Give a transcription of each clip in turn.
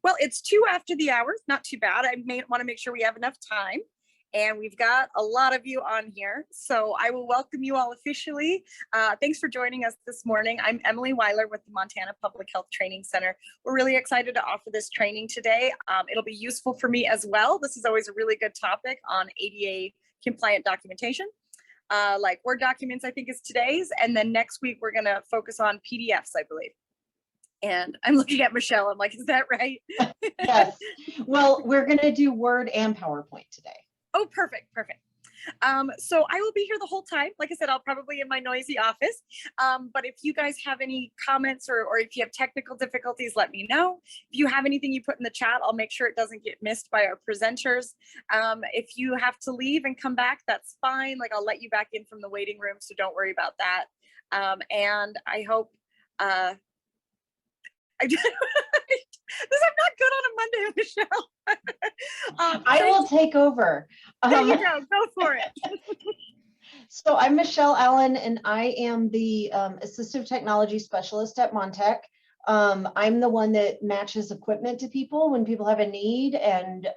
Well, it's 2 after the hour, not too bad. I may want to make sure we have enough time. And we've got a lot of you on here. So I will welcome you all officially. Thanks for joining us this morning. I'm Emily Weiler with the Montana Public Health Training Center. We're really excited to offer this training today. It'll be useful for me as well. This is always a really good topic on ADA compliant documentation. Like Word documents, I think is today's. And then next week, we're going to focus on PDFs, I believe. And I'm looking at Michelle. I'm like, is that right? Yes. Well, we're going to do Word and PowerPoint today. Oh, perfect. Perfect. So I will be here the whole time. Like I said, I'll probably in my noisy office. But if you guys have any comments or if you have technical difficulties, let me know. If you have anything you put in the chat, I'll make sure it doesn't get missed by our presenters. If you have to leave and come back, that's fine. Like I'll let you back in from the waiting room. So don't worry about that. And I hope, I'm not good on a Monday, Michelle. I will take over. There you go. Go for it. So I'm Michelle Allen, and I am the Assistive Technology Specialist at Montech. I'm the one that matches equipment to people when people have a need. And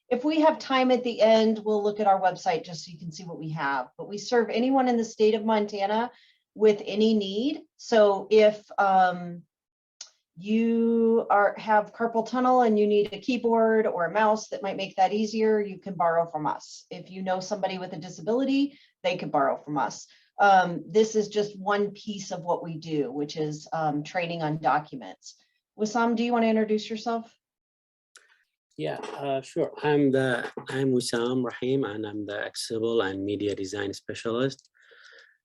if we have time at the end, we'll look at our website just so you can see what we have. But we serve anyone in the state of Montana with any need. So if you have carpal tunnel and you need a keyboard or a mouse that might make that easier, you can borrow from us. If you know somebody with a disability, they could borrow from us. This is just one piece of what we do, which is training on documents. Wissam, do you want to introduce yourself? Yeah, sure. I'm Wissam Rahim, and I'm the Accessible and Media Design Specialist.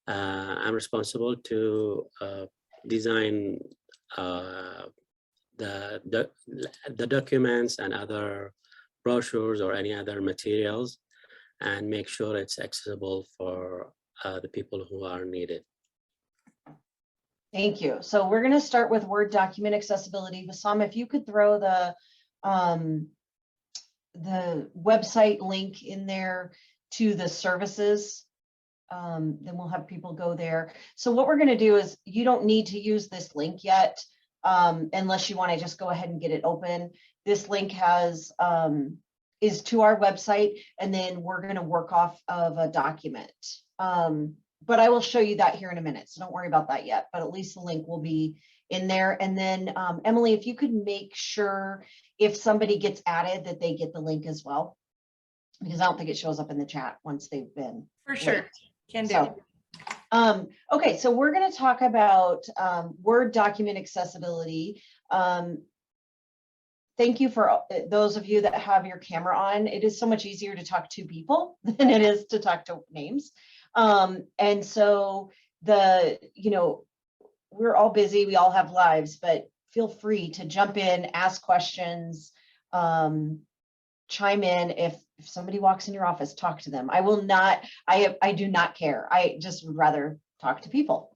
I'm responsible to design the documents and other brochures or any other materials, and make sure it's accessible for the people who are needed. Thank you. So we're going to start with Word document accessibility. Wissam, if you could throw the website link in there to the services, then we'll have people go there. So what we're going to do is, you don't need to use this link yet, unless you want to just go ahead and get it open. This link is to our website, and then we're going to work off of a document. But I will show you that here in a minute, so don't worry about that yet, but at least the link will be in there. And then Emily, if you could make sure if somebody gets added that they get the link as well, because I don't think it shows up in the chat once they've been. For sure. linked. Can do. So, okay, so we're going to talk about Word document accessibility. Thank you for those of you that have your camera on. It is so much easier to talk to people than it is to talk to names. And so we're all busy, we all have lives, but feel free to jump in, ask questions, chime in. If somebody walks in your office, talk to them. I will not, I do not care. I just would rather talk to people.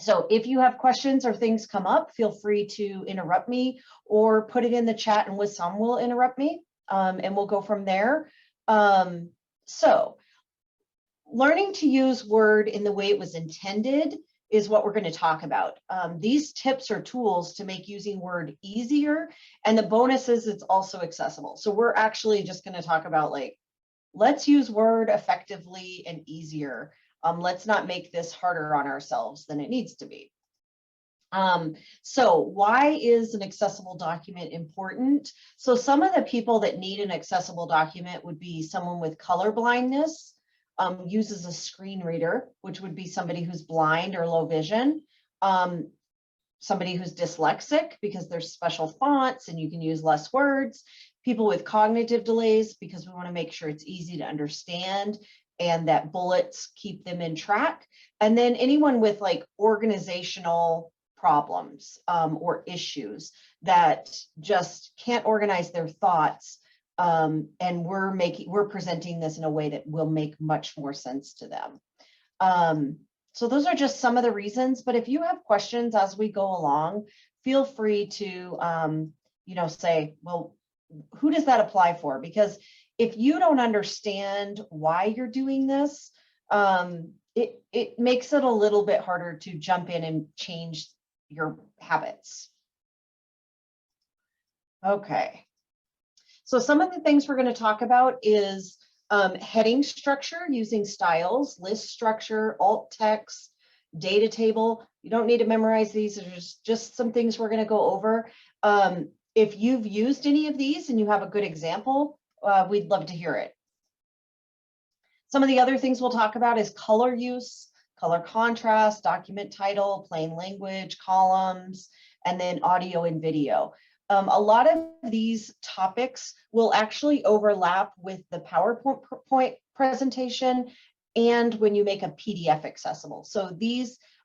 So if you have questions or things come up, feel free to interrupt me or put it in the chat, and Wissam will interrupt me, and we'll go from there. So learning to use Word in the way it was intended is what we're going to talk about. These tips are tools to make using Word easier, and the bonus is it's also accessible. So we're actually just going to talk about, like, let's use Word effectively and easier. Let's not make this harder on ourselves than it needs to be. So why is an accessible document important? So some of the people that need an accessible document would be someone with color blindness, uses a screen reader, which would be somebody who's blind or low vision, somebody who's dyslexic because there's special fonts and you can use less words, people with cognitive delays because we want to make sure it's easy to understand and that bullets keep them in track, and then anyone with like organizational problems or issues that just can't organize their thoughts. And we're presenting this in a way that will make much more sense to them. So those are just some of the reasons, but if you have questions as we go along, feel free to, say, well, who does that apply for? Because if you don't understand why you're doing this, it makes it a little bit harder to jump in and change your habits. Okay. So some of the things we're going to talk about is heading structure using styles, list structure, alt text, data table. You don't need to memorize these. There's just some things we're going to go over. If you've used any of these and you have a good example, we'd love to hear it. Some of the other things we'll talk about is color use, color contrast, document title, plain language, columns, and then audio and video. A lot of these topics will actually overlap with the PowerPoint presentation and when you make a PDF accessible. So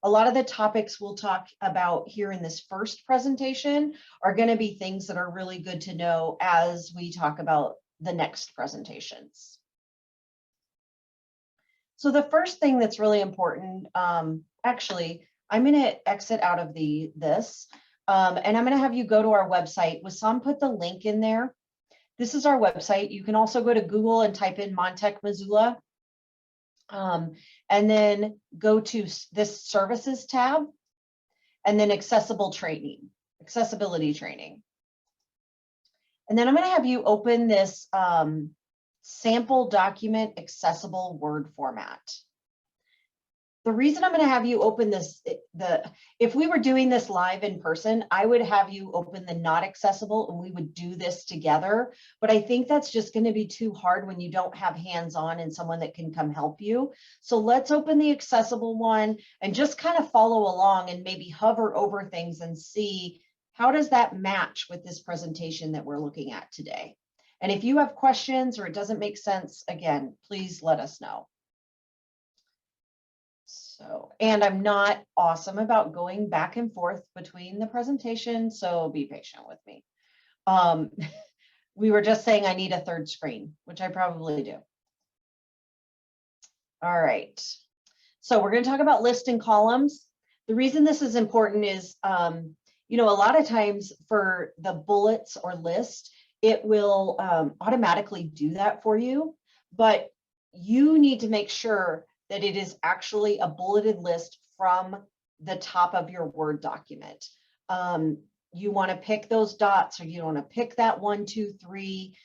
a lot of the topics we'll talk about here in this first presentation are going to be things that are really good to know as we talk about the next presentations. So the first thing that's really important, actually, I'm going to exit out of this. And I'm going to have you go to our website. Wissam put the link in there. This is our website. You can also go to Google and type in Montech Missoula. And then go to this services tab and then accessibility training. And then I'm going to have you open this sample document accessible Word format. The reason I'm going to have you open this, if we were doing this live in person, I would have you open the not accessible and we would do this together. But I think that's just going to be too hard when you don't have hands-on and someone that can come help you. So let's open the accessible one and just kind of follow along and maybe hover over things and see how does that match with this presentation that we're looking at today. And if you have questions or it doesn't make sense, again, please let us know. So, and I'm not awesome about going back and forth between the presentation, so be patient with me. We were just saying I need a third screen, which I probably do. All right. So we're going to talk about list and columns. The reason this is important is, you know, a lot of times for the bullets or list, it will automatically do that for you, but you need to make sure that it is actually a bulleted list from the top of your Word document. You want to pick those dots, or you want to pick that 1, 2, 3.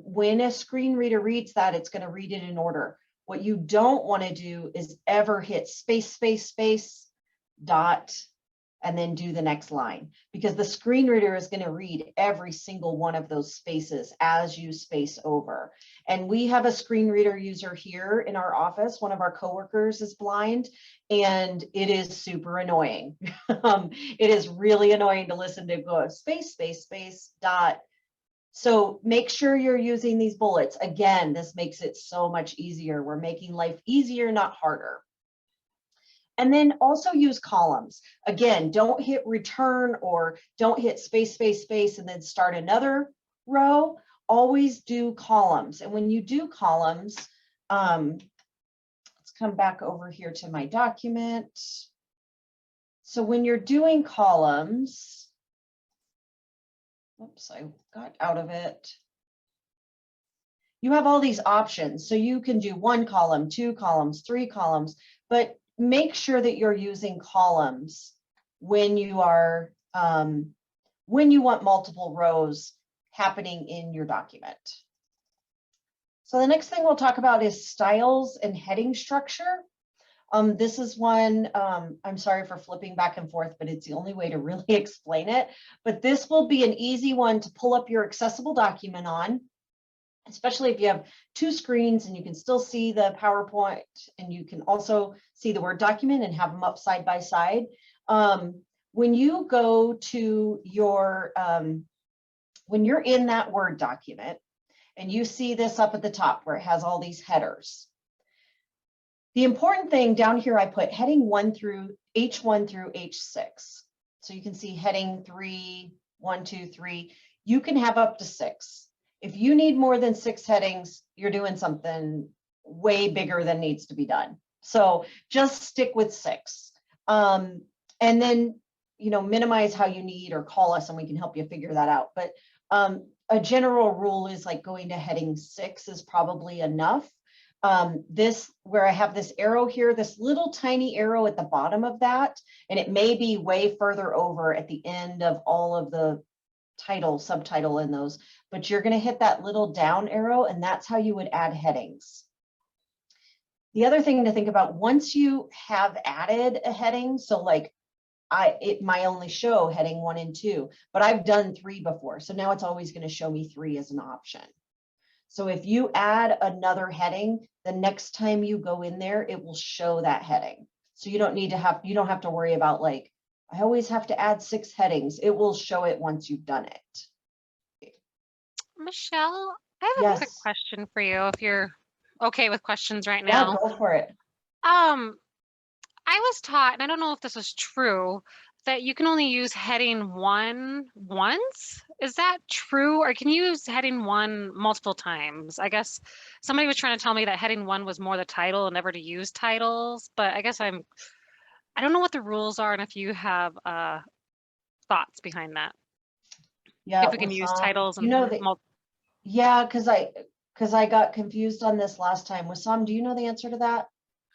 When a screen reader reads that, it's going to read it in order. What you don't want to do is ever hit space, space, space, dot, and then do the next line, because the screen reader is going to read every single one of those spaces as you space over. And we have a screen reader user here in our office. One of our coworkers is blind, and it is super annoying. It is really annoying to listen to go space, space, space, dot. So make sure you're using these bullets. Again, this makes it so much easier. We're making life easier, not harder. And then also use columns. Again, don't hit return or don't hit space, space, space, and then start another row. Always do columns. And when you do columns, let's come back over here to my document. So when you're doing columns, oops, I got out of it. You have all these options. So you can do 1 column, 2 columns, 3 columns, but make sure that you're using columns when you are when you want multiple rows happening in your document. So the next thing we'll talk about is styles and heading structure. This is one, I'm sorry for flipping back and forth, but it's the only way to really explain it. But this will be an easy one to pull up your accessible document on, especially if you have 2 screens and you can still see the PowerPoint and you can also see the Word document and have them up side by side. When you go to your, when you're in that Word document and you see this up at the top where it has all these headers, the important thing down here, I put heading 1 through H1 through H6. So you can see heading 3, 1, 2, 3, you can have up to 6. If you need more than 6 headings, you're doing something way bigger than needs to be done. So just stick with 6. And then, you know, minimize how you need or call us and we can help you figure that out. But a general rule is like going to heading 6 is probably enough. This, where I have this arrow here, this little tiny arrow at the bottom of that, and it may be way further over at the end of all of the title, subtitle in those, but you're going to hit that little down arrow, and that's how you would add headings. The other thing to think about, once you have added a heading, so like it might only show heading 1 and 2, but I've done 3 before. So now it's always going to show me 3 as an option. So if you add another heading, the next time you go in there, it will show that heading. So you don't have to worry about like, I always have to add 6 headings. It will show it once you've done it. Michelle, I have a quick Yes. question for you if you're okay with questions right Yeah, now. go for it. I was taught, and I don't know if this is true, that you can only use heading 1 once. Is that true? Or can you use heading 1 multiple times? I guess somebody was trying to tell me that heading 1 was more the title and never to use titles, but I guess I don't know what the rules are and if you have thoughts behind that. Yeah, If we can use titles and yeah, because I got confused on this last time. Wissam, do you know the answer to that?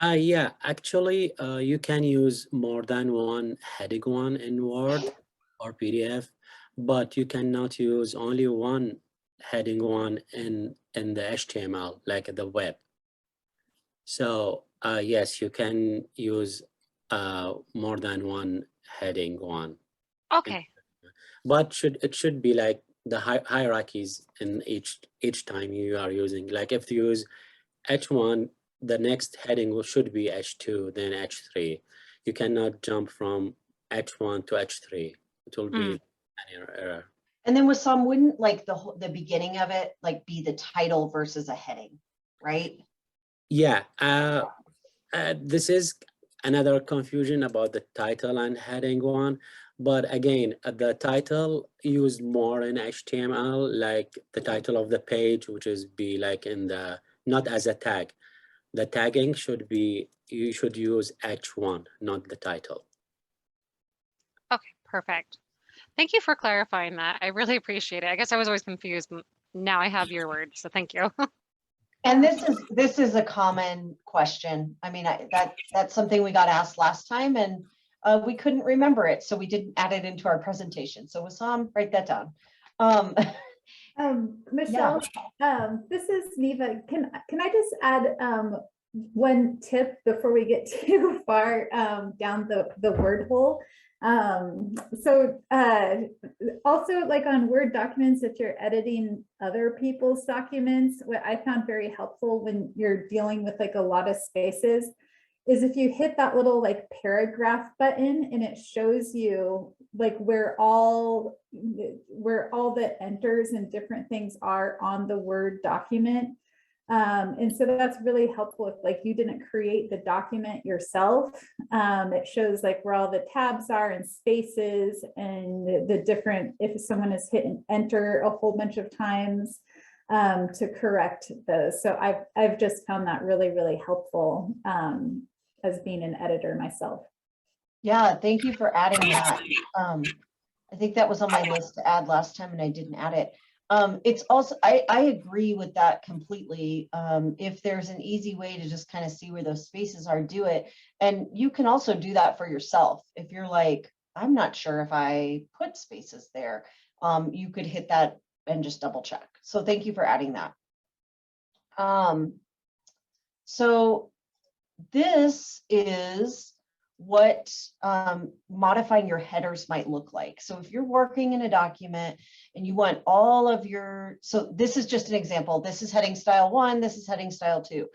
Yeah, actually, you can use more than one heading 1 in Word or PDF, but you cannot use only one heading 1 in the HTML, like the web. So yes, you can use more than one heading 1. Okay. But it should be like the hierarchies in each time you are using. Like if you use H1, the next heading should be H2, then H3. You cannot jump from H1 to H3. It will be an error. And then Wissam, wouldn't like the beginning of it like be the title versus a heading, right? Yeah. This is another confusion about the title and heading 1. But again, the title used more in HTML, like the title of the page, which is be like in the, not as a tag. The tagging should be, you should use H1, not the title. Okay, perfect. Thank you for clarifying that. I really appreciate it. I guess I was always confused. Now I have your word, so thank you. And this is a common question. I mean, that's something we got asked last time, and we couldn't remember it, so we didn't add it into our presentation. So Wissam, write that down. Michelle, this is Neva. Can I just add one tip before we get too far down the word hole? Also, like on Word documents, if you're editing other people's documents, what I found very helpful when you're dealing with like a lot of spaces is if you hit that little like paragraph button and it shows you like where all the enters and different things are on the Word document. And so that's really helpful if like you didn't create the document yourself. It shows like where all the tabs are and spaces and the different, if someone has hit enter a whole bunch of times to correct those. So I've just found that really, really helpful as being an editor myself. Yeah, thank you for adding that. I think that was on my list to add last time and I didn't add it. It's also, I agree with that completely. If there's an easy way to just kind of see where those spaces are, do it. And you can also do that for yourself. If you're like, I'm not sure if I put spaces there, you could hit that and just double check. So thank you for adding that. So this is what modifying your headers might look like. So if you're working in a document and you want all of your, so this is just an example. This is heading style 1, this is heading style 2.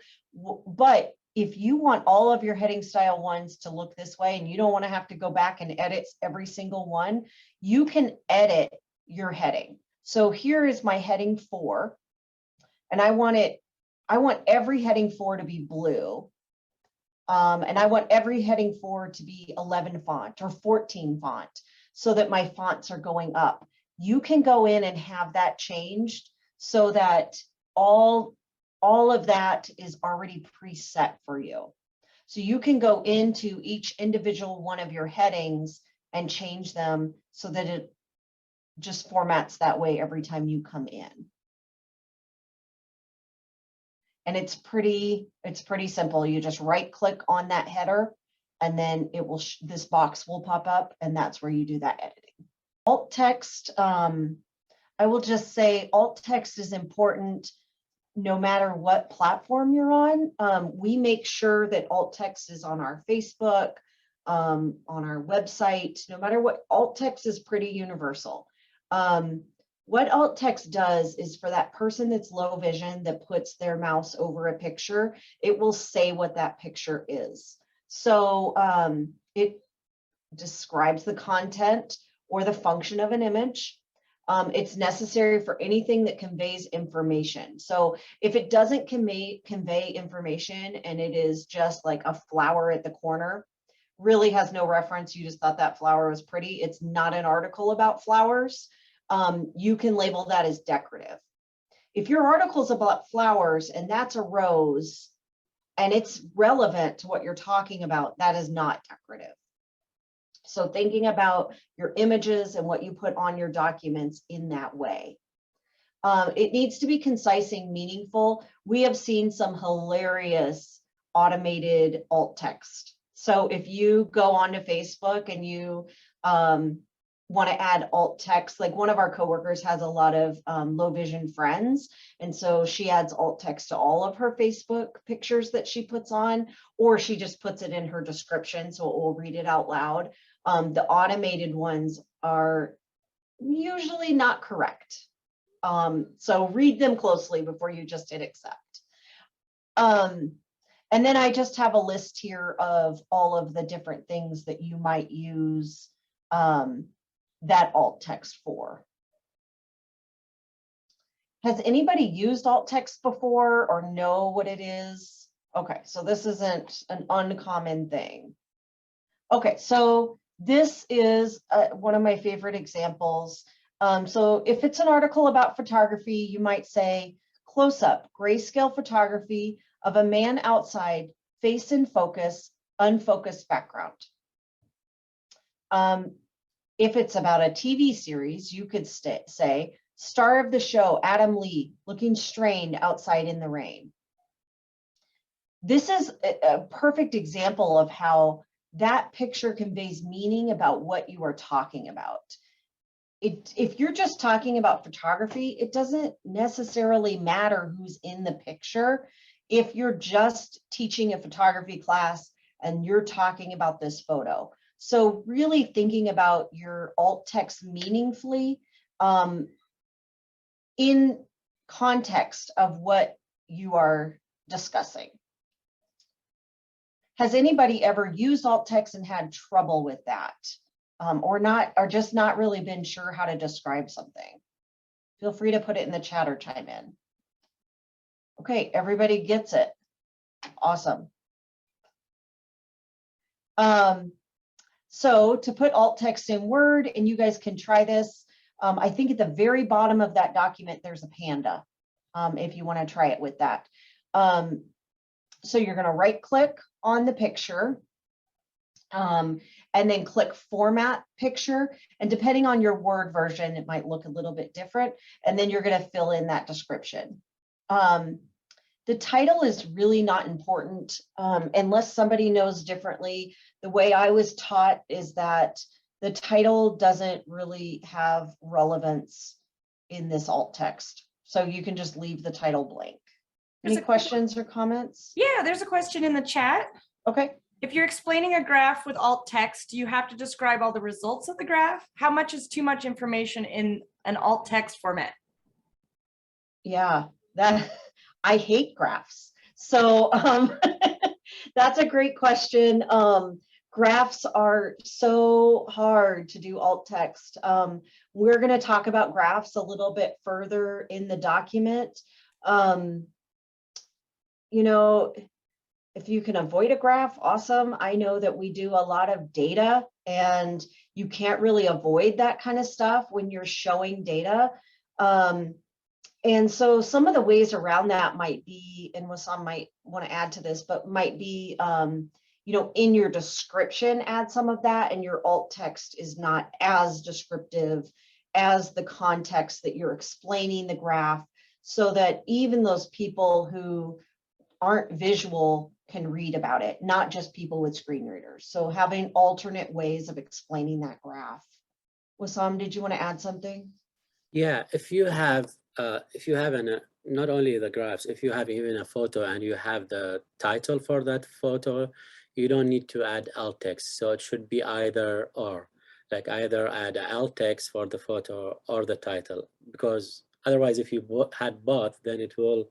But if you want all of your heading style 1s to look this way and you don't want to have to go back and edit every single one, you can edit your heading. So here is my heading 4, and I want every heading 4 to be blue. And I want every heading 4 to be 11 font or 14 font so that my fonts are going up. You can go in and have that changed so that all of that is already preset for you. So you can go into each individual one of your headings and change them so that it just formats that way every time you come in. And it's pretty simple. You just right click on that header and then it will, this box will pop up and that's where you do that editing. alt text, I will just say alt text is important no matter what platform you're on. We make sure that alt text is on our Facebook, on our website, no matter what. Alt text is pretty universal. What alt text does is for that person that's low vision that puts their mouse over a picture, it will say what that picture is. So it describes the content or the function of an image. It's necessary for anything that conveys information. So if it doesn't convey information and it is just like a flower at the corner, really has no reference, you just thought that flower was pretty, it's not an article about flowers, you can label that as decorative. If your article's about flowers and that's a rose and it's relevant to what you're talking about, that is not decorative. So thinking about your images and what you put on your documents in that way. It needs to be concise and meaningful. We have seen some hilarious automated alt text. So if you go onto Facebook and you want to add alt text, like one of our coworkers has a lot of low vision friends, and so she adds alt text to all of her Facebook pictures that she puts on, or she just puts it in her description so it will read it out loud. The automated ones are usually not correct. So read them closely before you just hit accept. And then I just have a list here of all of the different things that you might use that alt text for. Has anybody used alt text before or know what it is? Okay, so this isn't an uncommon thing. Okay, so this is one of my favorite examples. So if it's an article about photography, you might say close-up, grayscale photography of a man outside, face in focus, unfocused background. If it's about a TV series, you could say star of the show, Adam Lee, looking strained outside in the rain. This is a perfect example of how that picture conveys meaning about what you are talking about. If you're just talking about photography, it doesn't necessarily matter who's in the picture. If you're just teaching a photography class and you're talking about this photo. So really thinking about your alt text meaningfully in context of what you are discussing. Has anybody ever used alt text and had trouble with that? Or just not really been sure how to describe something? Feel free to put it in the chat or chime in. Okay, everybody gets it. Awesome. So to put alt text in Word, and you guys can try this, I think at the very bottom of that document, there's a panda, if you want to try it with that. So you're going to right click on the picture and then click Format Picture. And depending on your Word version, it might look a little bit different. And then you're going to fill in that description. The title is really not important unless somebody knows differently. The way I was taught is that the title doesn't really have relevance in this alt text. So you can just leave the title blank. Any questions or comments? Yeah, there's a question in the chat. Okay. If you're explaining a graph with alt text, do you have to describe all the results of the graph? How much is too much information in an alt text format? Yeah, I hate graphs. So that's a great question. Graphs are so hard to do alt text. We're going to talk about graphs a little bit further in the document. You know, if you can avoid a graph, awesome. I know that we do a lot of data and you can't really avoid that kind of stuff when you're showing data. And so some of the ways around that might be, and Wissam might want to add to this, but might be, you know, in your description, add some of that, and your alt text is not as descriptive as the context that you're explaining the graph, so that even those people who aren't visual can read about it, not just people with screen readers. So having alternate ways of explaining that graph. Wissam, did you want to add something? Yeah, if you have not only the graphs, if you have even a photo and you have the title for that photo, you don't need to add alt text. So it should be either or, like either add alt text for the photo or the title, because otherwise if you had both, then it will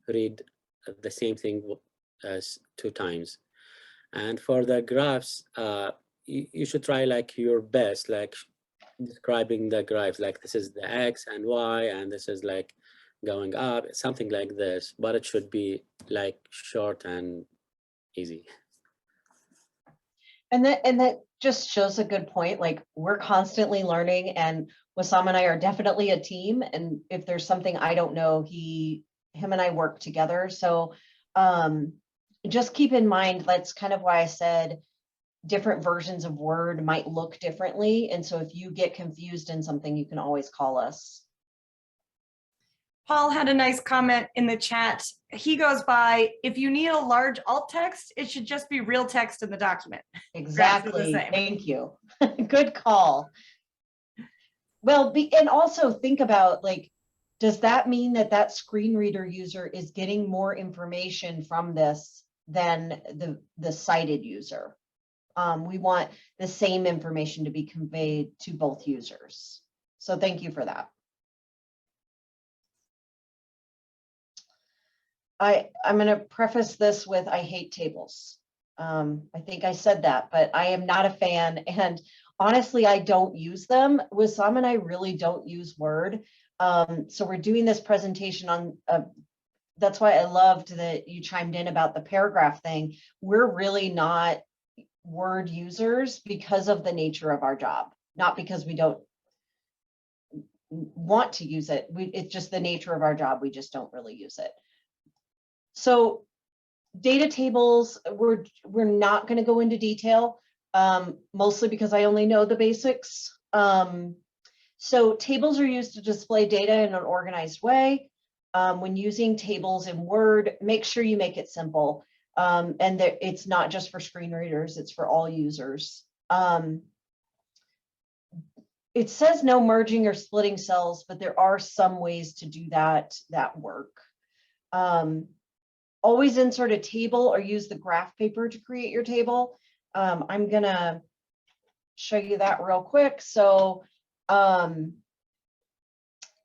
read the same thing as 2 times. And for the graphs, you should try like your best, like describing the graphs, like this is the X and Y, and this is like going up, something like this, but it should be like short and easy. And that just shows a good point. Like, we're constantly learning, and Wissam and I are definitely a team. And if there's something I don't know, him and I work together. So just keep in mind, that's kind of why I said different versions of Word might look differently. And so if you get confused in something, you can always call us. Paul had a nice comment in the chat. He goes by, if you need a large alt text, it should just be real text in the document. Exactly. same. Thank you. Good call. Well, and also think about, like, does that mean that that screen reader user is getting more information from this than the sighted user? We want the same information to be conveyed to both users. So thank you for that. I'm going to preface this with, I hate tables. I think I said that, but I am not a fan. And honestly, I don't use them. Wissam and I really don't use Word. So we're doing this presentation on, that's why I loved that you chimed in about the paragraph thing. We're really not Word users because of the nature of our job, not because we don't want to use it. It's just the nature of our job. We just don't really use it. So data tables, we're not going to go into detail, mostly because I only know the basics. So tables are used to display data in an organized way. When using tables in Word, make sure you make it simple. And it's not just for screen readers, it's for all users. It says no merging or splitting cells, but there are some ways to do that work. Always insert a table or use the graph paper to create your table. I'm gonna show you that real quick. So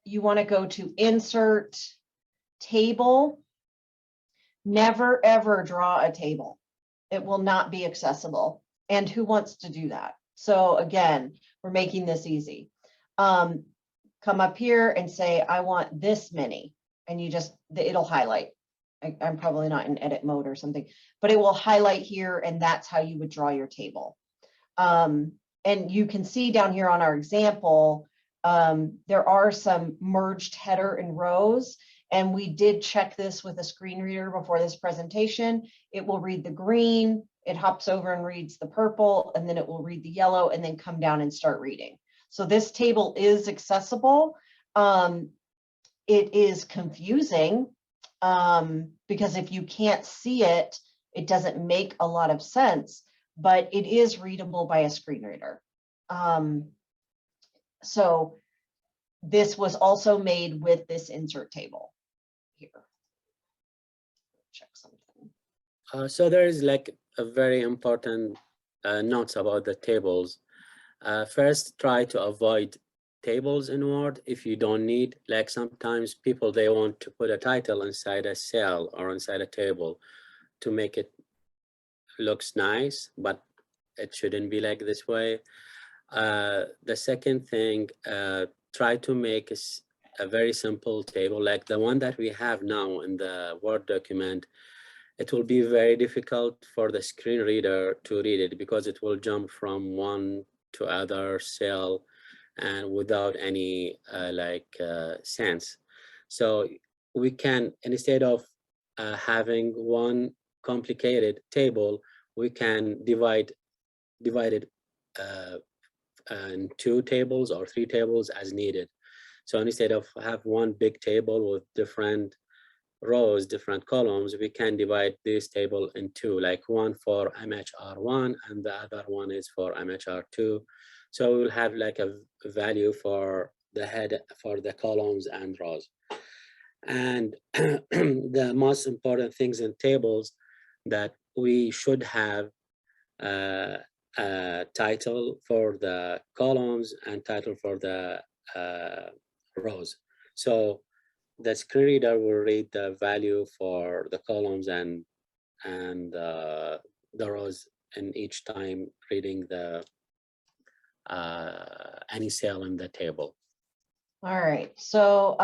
you want to go to insert table. Never ever draw a table. It will not be accessible. And who wants to do that? So again, we're making this easy. Come up here and say, I want this many, and it'll highlight. I'm probably not in edit mode or something, but it will highlight here, and that's how you would draw your table. And you can see down here on our example, there are some merged header and rows, and we did check this with a screen reader before this presentation. It will read the green, it hops over and reads the purple, and then it will read the yellow and then come down and start reading. So this table is accessible. It is confusing because if you can't see it, it doesn't make a lot of sense, but it is readable by a screen reader. So this was also made with this insert table here. Check something. So there is like a very important notes about the tables. First, try to avoid tables in Word if you don't need. Like sometimes people, they want to put a title inside a cell or inside a table to make it looks nice, but it shouldn't be like this way. The second thing, try to make a very simple table like the one that we have now in the Word document. It will be very difficult for the screen reader to read it because it will jump from one to other cell and without any sense. So we can, instead of having one complicated table, we can divide it in 2 tables or 3 tables as needed. So instead of have one big table with different rows, different columns, we can divide this table in two, like one for MHR1 and the other one is for MHR2. So we'll have like a value for the head, for the columns and rows. And the most important things in tables that we should have a title for the columns and title for the rows. So the screen reader will read the value for the columns and the rows in each time reading the any cell in the table. All right, so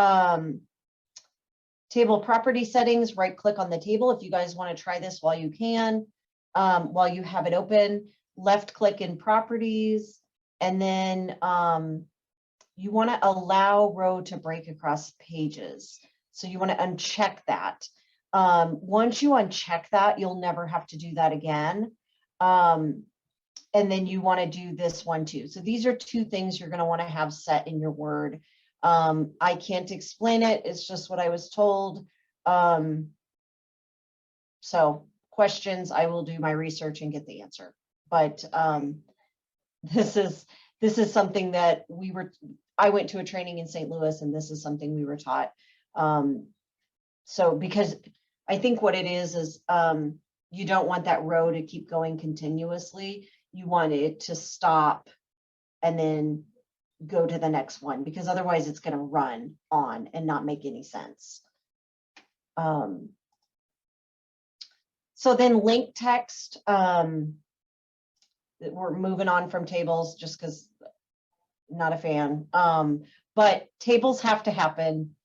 table property settings, right click on the table. If you guys want to try this while you can, while you have it open, left click in properties, and then you want to allow row to break across pages. So you want to uncheck that. Once you uncheck that, you'll never have to do that again. And then you want to do this one too. So these are two things you're going to want to have set in your Word. I can't explain it. It's just what I was told. So questions, I will do my research and get the answer. But this is something that I went to a training in St. Louis, and this is something we were taught. So because I think what it is you don't want that row to keep going continuously. You want it to stop and then go to the next one, because otherwise it's going to run on and not make any sense. So then link text, we're moving on from tables just because not a fan, but tables have to happen.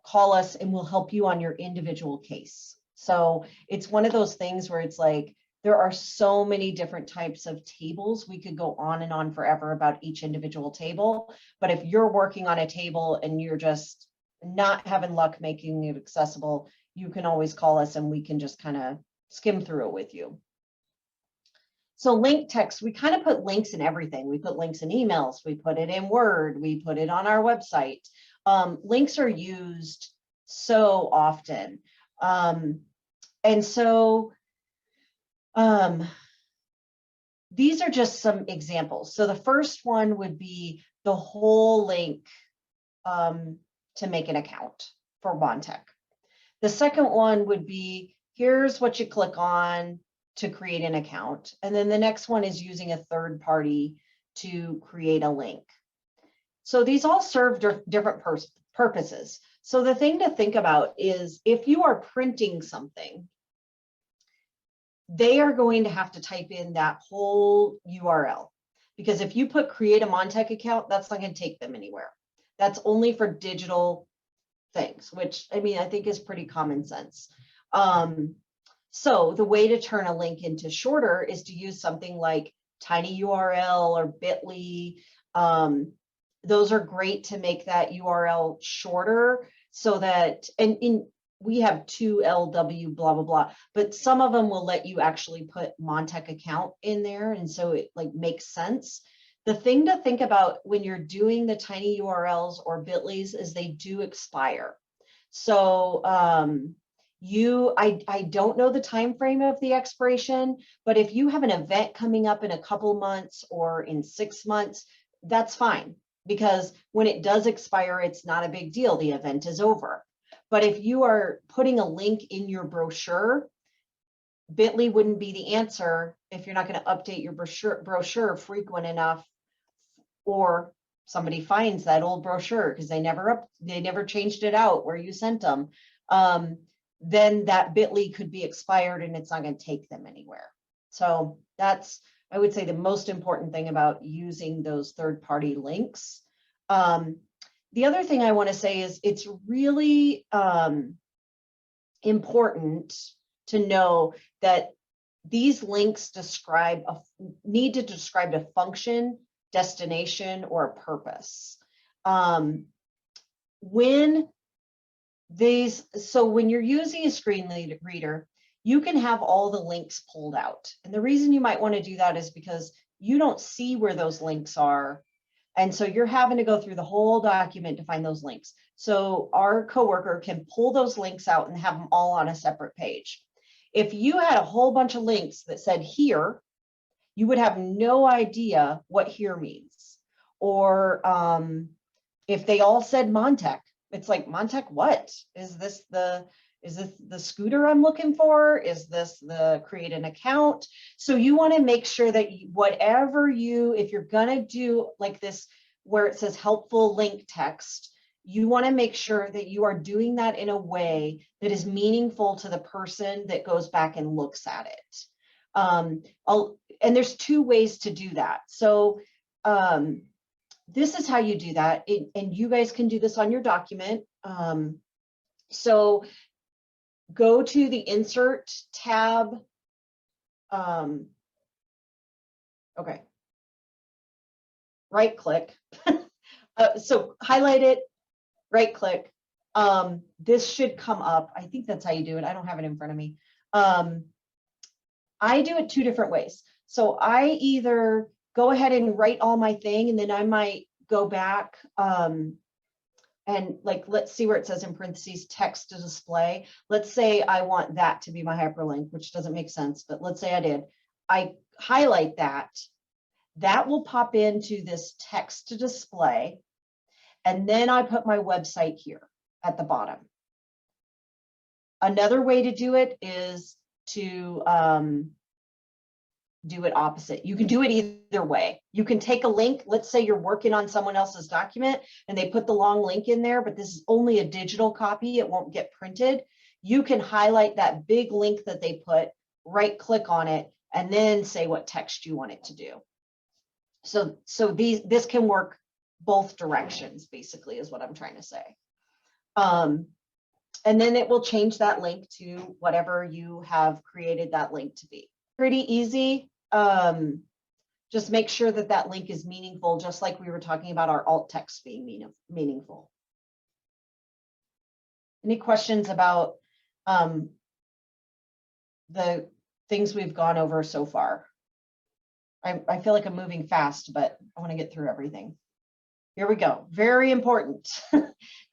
Call us and we'll help you on your individual case. So it's one of those things where it's like, there are so many different types of tables. We could go on and on forever about each individual table. But if you're working on a table and you're just not having luck making it accessible, you can always call us and we can just kind of skim through it with you. So link text, we kind of put links in everything. We put links in emails, we put it in Word, we put it on our website. Links are used so often. And so these are just some examples. So the first one would be the whole link to make an account for Wantech. The second one would be, here's what you click on to create an account. And then the next one is using a third party to create a link. So these all serve different purposes. So the thing to think about is if you are printing something, they are going to have to type in that whole URL, because if you put create a Montech account, that's not going to take them anywhere. That's only for digital things, which I mean, I think is pretty common sense. So the way to turn a link into shorter is to use something like tinyURL or Bitly. Those are great to make that URL shorter so that, we have 2LW blah, blah, blah, but some of them will let you actually put Montech account in there. And so it like makes sense. The thing to think about when you're doing the tinyURLs or Bitlys is they do expire. So I don't know the time frame of the expiration, but if you have an event coming up in a couple months or in 6 months, that's fine, because when it does expire, it's not a big deal. The event is over. But if you are putting a link in your brochure, Bitly wouldn't be the answer if you're not going to update your brochure frequent enough, or somebody finds that old brochure because they never changed it out where you sent them. Then that Bitly could be expired and it's not going to take them anywhere. So that's, I would say, the most important thing about using those third-party links. The other thing I want to say is it's really important to know that these links need to describe a function, destination, or a purpose. When you're using a screen reader, you can have all the links pulled out. And the reason you might want to do that is because you don't see where those links are And so you're having to go through the whole document to find those links. So our coworker can pull those links out and have them all on a separate page. If you had a whole bunch of links that said here, you would have no idea what here means. Or if they all said Montec, it's like, Montec what? Is this the scooter I'm looking for? Is this the create an account? So you want to make sure that whatever if you're going to do like this, where it says helpful link text, you want to make sure that you are doing that in a way that is meaningful to the person that goes back and looks at it. And there's two ways to do that. So this is how you do that. And you guys can do this on your document. So go to the insert tab. Okay. Right click. So highlight it, right click. This should come up. I think that's how you do it. I don't have it in front of me. I do it two different ways. So I either go ahead and write all my thing, and then I might go back and like, let's see where it says in parentheses, text to display. Let's say I want that to be my hyperlink, which doesn't make sense, but let's say I did. I highlight that. That will pop into this text to display. And then I put my website here at the bottom. Another way to do it is to do it opposite. You can do it either way. You can take a link. Let's say you're working on someone else's document and they put the long link in there, but this is only a digital copy. It won't get printed. You can highlight that big link that they put, right click on it, and then say what text you want it to do. So this can work both directions, basically, is what I'm trying to say. And then it will change that link to whatever you have created that link to be. Pretty easy. Just make sure that that link is meaningful, just like we were talking about our alt text being meaningful. Any questions about the things we've gone over so far? I feel like I'm moving fast, but I want to get through everything. Here we go. Very important.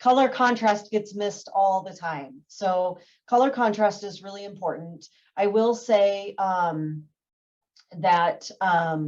Color contrast gets missed all the time. So color contrast is really important. I will say that I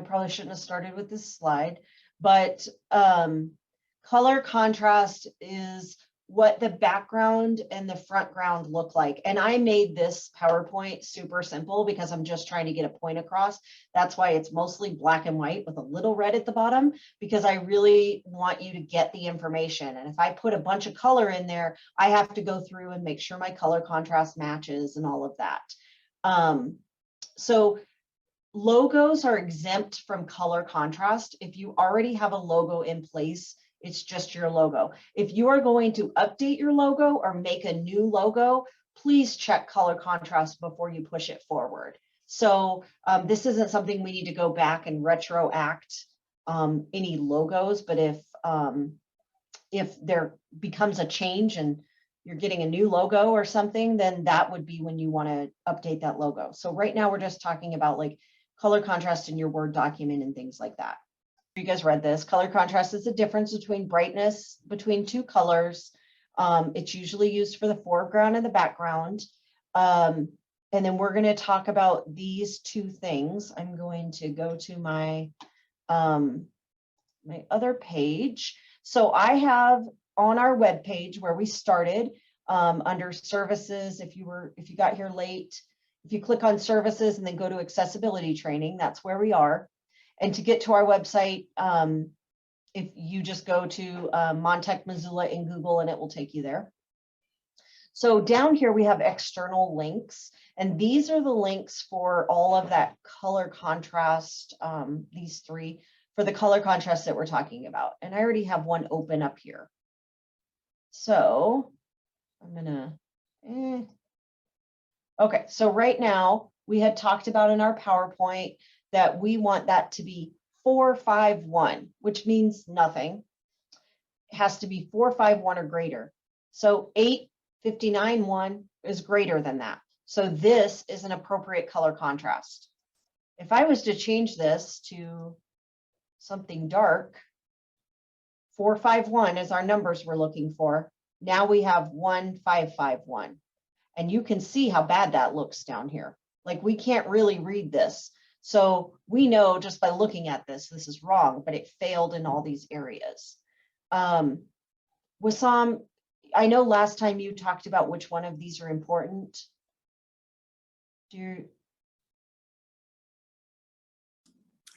probably shouldn't have started with this slide, but color contrast is what the background and the front ground look like. And I made this PowerPoint super simple because I'm just trying to get a point across. That's why it's mostly black and white with a little red at the bottom, because I really want you to get the information. And if I put a bunch of color in there, I have to go through and make sure my color contrast matches and all of that. So logos are exempt from color contrast. If you already have a logo in place, it's just your logo. If you are going to update your logo or make a new logo, please check color contrast before you push it forward. So this isn't something we need to go back and retroact any logos, but if there becomes a change and you're getting a new logo or something, then that would be when you want to update that logo. So right now we're just talking about like color contrast in your Word document and things like that. You guys read this. Color contrast is the difference between brightness between two colors. It's usually used for the foreground and the background. And then we're going to talk about these two things. I'm going to go to my my other page. So I have on our web page where we started under services. If you got here late, if you click on services and then go to accessibility training, that's where we are. And to get to our website, if you just go to Montec Missoula in Google and it will take you there. So down here we have external links, and these are the links for all of that color contrast, these three, for the color contrast that we're talking about. And I already have one open up here. So I'm gonna, okay, so right now we had talked about in our PowerPoint that we want that to be 451, which means nothing. It has to be 451 or greater. So 859.1 is greater than that. So this is an appropriate color contrast. If I was to change this to something dark, 451 is our numbers we're looking for. Now we have 1551. And you can see how bad that looks down here. Like we can't really read this. So we know just by looking at this, this is wrong, but it failed in all these areas. Wissam, I know last time you talked about which one of these are important. Do you?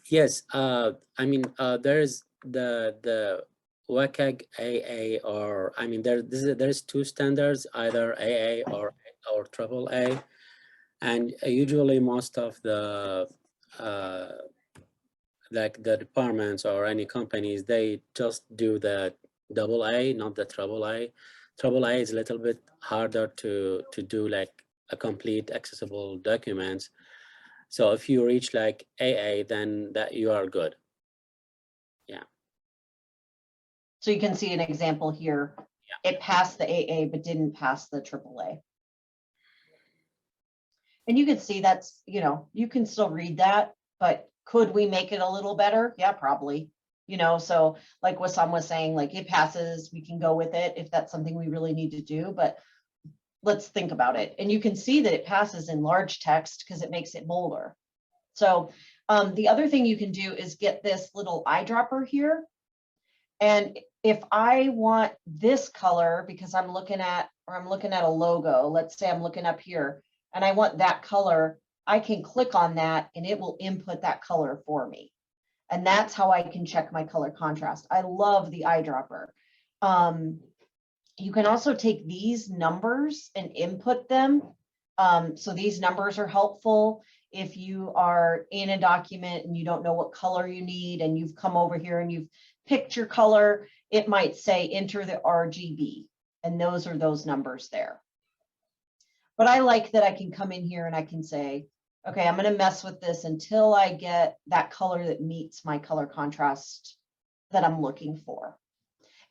Yes, I mean, there's the WCAG AA, or I mean, there's two standards, either AA or AAA, and usually most of the like the departments or any companies, they just do the AA, not the AAA. AAA is a little bit harder to do, like a complete accessible documents. So if you reach like AA, then that you are good. Yeah. So you can see an example here. Yeah. It passed the AA, but didn't pass the AAA. And you can see that's, you know, you can still read that, but could we make it a little better? Yeah, probably. You know, so like Wissam was saying, like it passes, we can go with it if that's something we really need to do, but let's think about it. And you can see that it passes in large text because it makes it bolder. So the other thing you can do is get this little eyedropper here. And if I want this color, because I'm looking at a logo, let's say I'm looking up here and I want that color, I can click on that and it will input that color for me. And that's how I can check my color contrast. I love the eyedropper. You can also take these numbers and input them. So these numbers are helpful if you are in a document and you don't know what color you need and you've come over here and you've picked your color. It might say enter the RGB, and those are those numbers there. But I like that I can come in here and I can say, okay, I'm going to mess with this until I get that color that meets my color contrast that I'm looking for.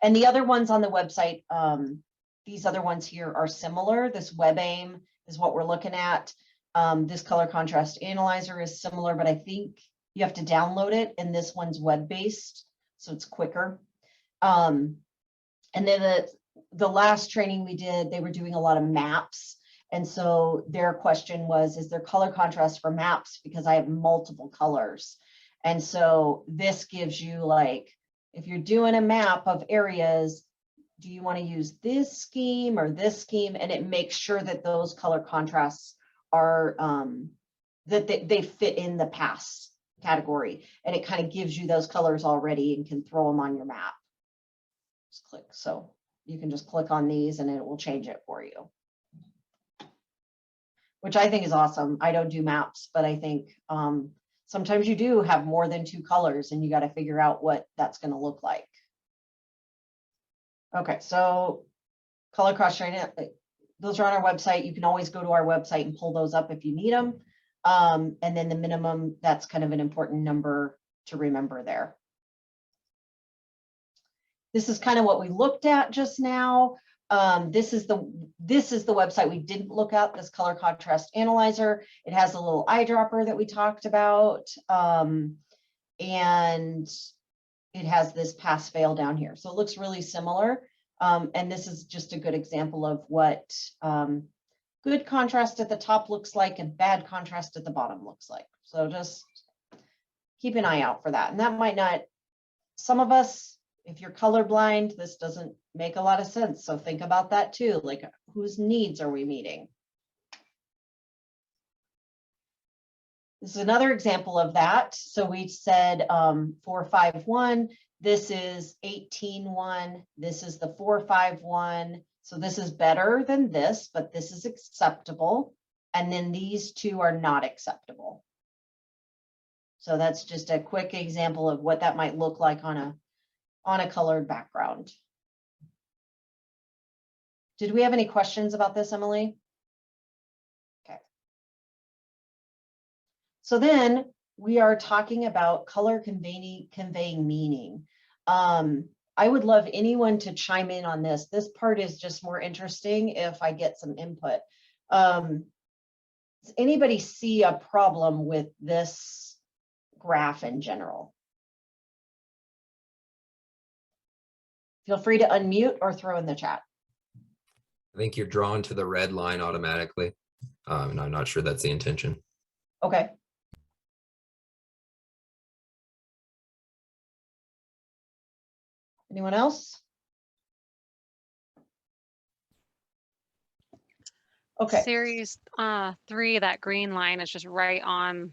And the other ones on the website, these other ones here are similar. This WebAIM is what we're looking at. This color contrast analyzer is similar, but I think you have to download it, and this one's web-based, so it's quicker. And then the last training we did, they were doing a lot of maps. And so their question was, is there color contrast for maps? Because I have multiple colors. And so this gives you, like, if you're doing a map of areas, do you want to use this scheme or this scheme? And it makes sure that those color contrasts are, that they fit in the pass category. And it kind of gives you those colors already and can throw them on your map. Just click. So you can just click on these and it will change it for you, which I think is awesome. I don't do maps, but I think sometimes you do have more than two colors and you got to figure out what that's going to look like. Okay, so color cross training, those are on our website. You can always go to our website and pull those up if you need them. And then the minimum, that's kind of an important number to remember there. This is kind of what we looked at just now. This is the website we didn't look at, this color contrast analyzer. It has a little eyedropper that we talked about. And it has this pass fail down here. So it looks really similar. And this is just a good example of what good contrast at the top looks like and bad contrast at the bottom looks like. So just keep an eye out for that. And that might not, some of us, if you're colorblind, this doesn't make a lot of sense. So think about that too. Like, whose needs are we meeting? This is another example of that. So we said 451. This is 18.1. This is the 451. So this is better than this, but this is acceptable. And then these two are not acceptable. So that's just a quick example of what that might look like on a colored background. Did we have any questions about this, Emily? Okay. So then we are talking about color conveying meaning. I would love anyone to chime in on this. This part is just more interesting if I get some input. Does anybody see a problem with this graph in general? Feel free to unmute or throw in the chat. I think you're drawn to the red line automatically. And I'm not sure that's the intention. Okay. Anyone else? Okay. Series 3, that green line is just right on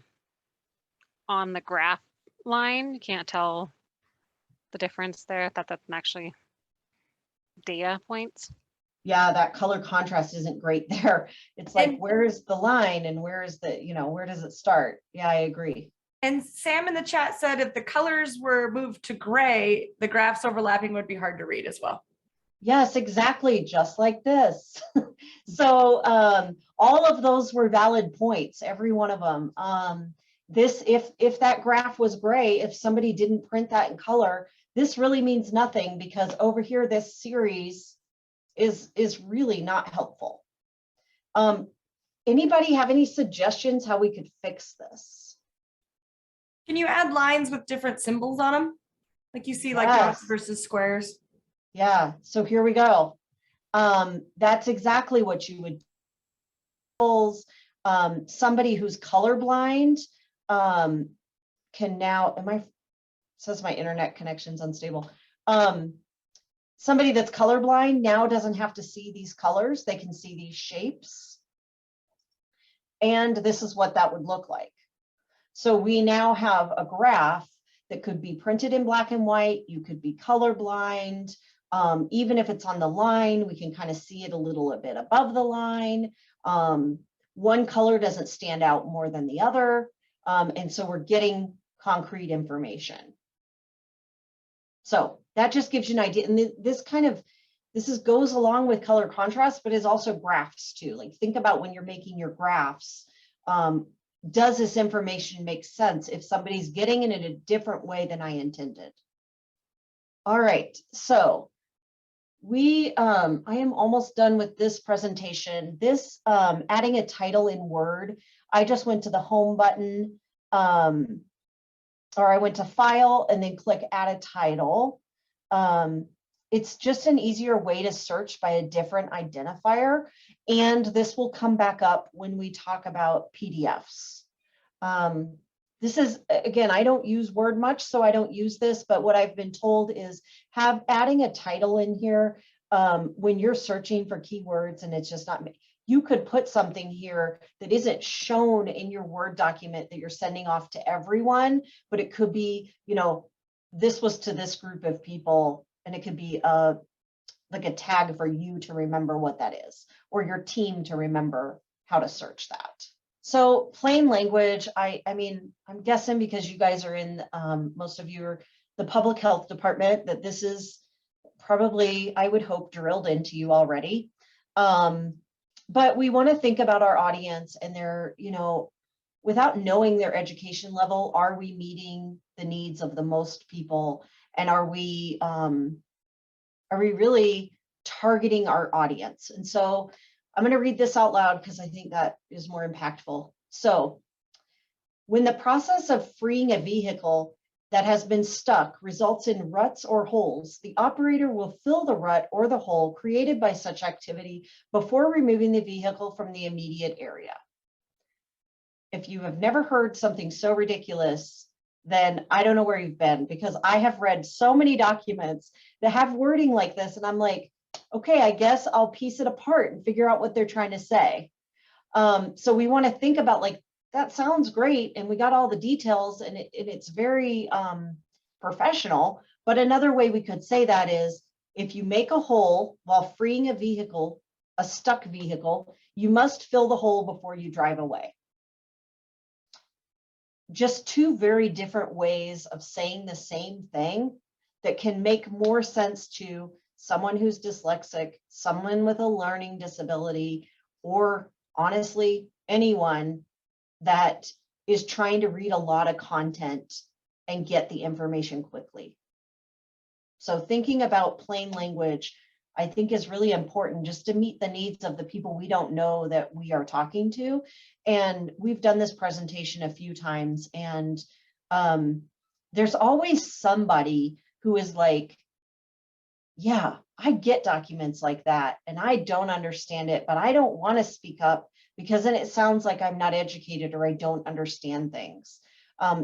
the graph line. You can't tell the difference there. I thought that's actually data points. Yeah, that color contrast isn't great there. It's like, where's the line and where is the, where does it start? Yeah, I agree. And Sam in the chat said if the colors were moved to gray, the graphs overlapping would be hard to read as well. Yes, exactly, just like this. So all of those were valid points, every one of them. If that graph was gray, if somebody didn't print that in color, this really means nothing, because over here, this series is really not helpful. Anybody have any suggestions how we could fix this? Can you add lines with different symbols on them? Like you see like Yes. dots versus squares. Yeah, so here we go. That's exactly what you would do. Somebody who's colorblind can now, says my internet connection's unstable. Somebody that's colorblind now doesn't have to see these colors. They can see these shapes. And this is what that would look like. So we now have a graph that could be printed in black and white. You could be colorblind. Even if it's on the line, we can kind of see it a little bit above the line. One color doesn't stand out more than the other. And so we're getting concrete information. So that just gives you an idea. And this goes along with color contrast, but is also graphs too. Like, think about when you're making your graphs. Does this information make sense if somebody's getting it in a different way than I intended? All right, so I am almost done with this presentation. This adding a title in Word, I just went to the home button, or I went to File and then click Add a Title. It's just an easier way to search by a different identifier. And this will come back up when we talk about PDFs. This is, again, I don't use Word much, so I don't use this, but what I've been told is adding a title in here when you're searching for keywords and it's just not, you could put something here that isn't shown in your Word document that you're sending off to everyone, but it could be, this was to this group of people. And it could be like a tag for you to remember what that is, or your team to remember how to search that. So plain language, I mean, I'm guessing because you guys are in, most of you are the public health department, that this is probably, I would hope, drilled into you already. But we want to think about our audience and their, without knowing their education level, are we meeting the needs of the most people? And are we really targeting our audience? And so I'm going to read this out loud because I think that is more impactful. So, when the process of freeing a vehicle that has been stuck results in ruts or holes, the operator will fill the rut or the hole created by such activity before removing the vehicle from the immediate area. If you have never heard something so ridiculous, then I don't know where you've been, because I have read so many documents that have wording like this, and I'm like, okay, I guess I'll piece it apart and figure out what they're trying to say. So we want to think about, like, that sounds great, and we got all the details, and it's very professional. But another way we could say that is, if you make a hole while freeing a vehicle, a stuck vehicle, you must fill the hole before you drive away. Just two very different ways of saying the same thing that can make more sense to someone who's dyslexic, someone with a learning disability, or honestly, anyone that is trying to read a lot of content and get the information quickly. So thinking about plain language, I think, is really important, just to meet the needs of the people we don't know that we are talking to. And we've done this presentation a few times, and there's always somebody who is like, yeah, I get documents like that and I don't understand it, but I don't want to speak up because then it sounds like I'm not educated or I don't understand things.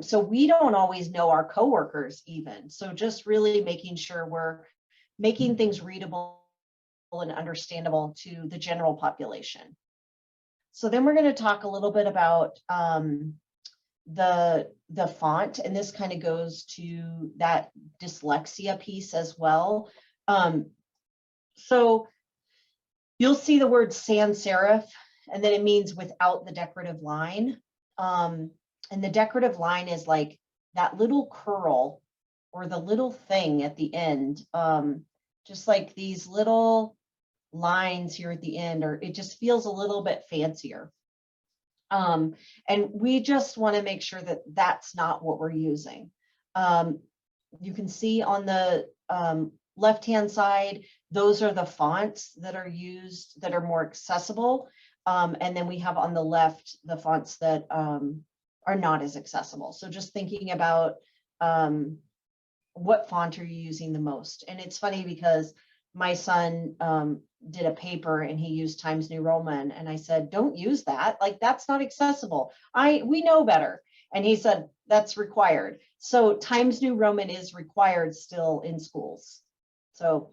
So we don't always know our coworkers even. So just really making sure we're making things readable and understandable to the general population. So then we're going to talk a little bit about the font, and this kind of goes to that dyslexia piece as well. So you'll see the word sans serif, and then it means without the decorative line. And the decorative line is like that little curl or the little thing at the end, just like these little lines here at the end, or it just feels a little bit fancier. And we just want to make sure that that's not what we're using. You can see on the left-hand side, those are the fonts that are used that are more accessible. And then we have on the left, the fonts that are not as accessible. So just thinking about what font are you using the most? And it's funny because my son did a paper and he used Times New Roman, and I said, don't use that. Like, that's not accessible. We know better. And he said, that's required. So Times New Roman is required still in schools. So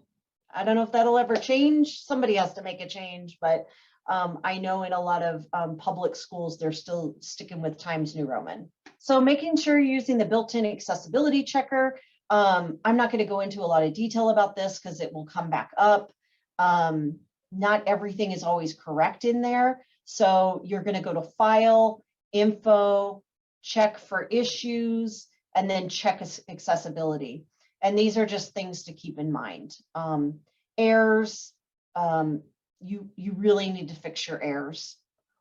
I don't know if that'll ever change. Somebody has to make a change, but I know in a lot of public schools, they're still sticking with Times New Roman. So making sure you're using the built-in accessibility checker. I'm not going to go into a lot of detail about this because it will come back up. Not everything is always correct in there. So you're going to go to File, Info, check for issues, and then check accessibility. And these are just things to keep in mind. Errors, you really need to fix your errors.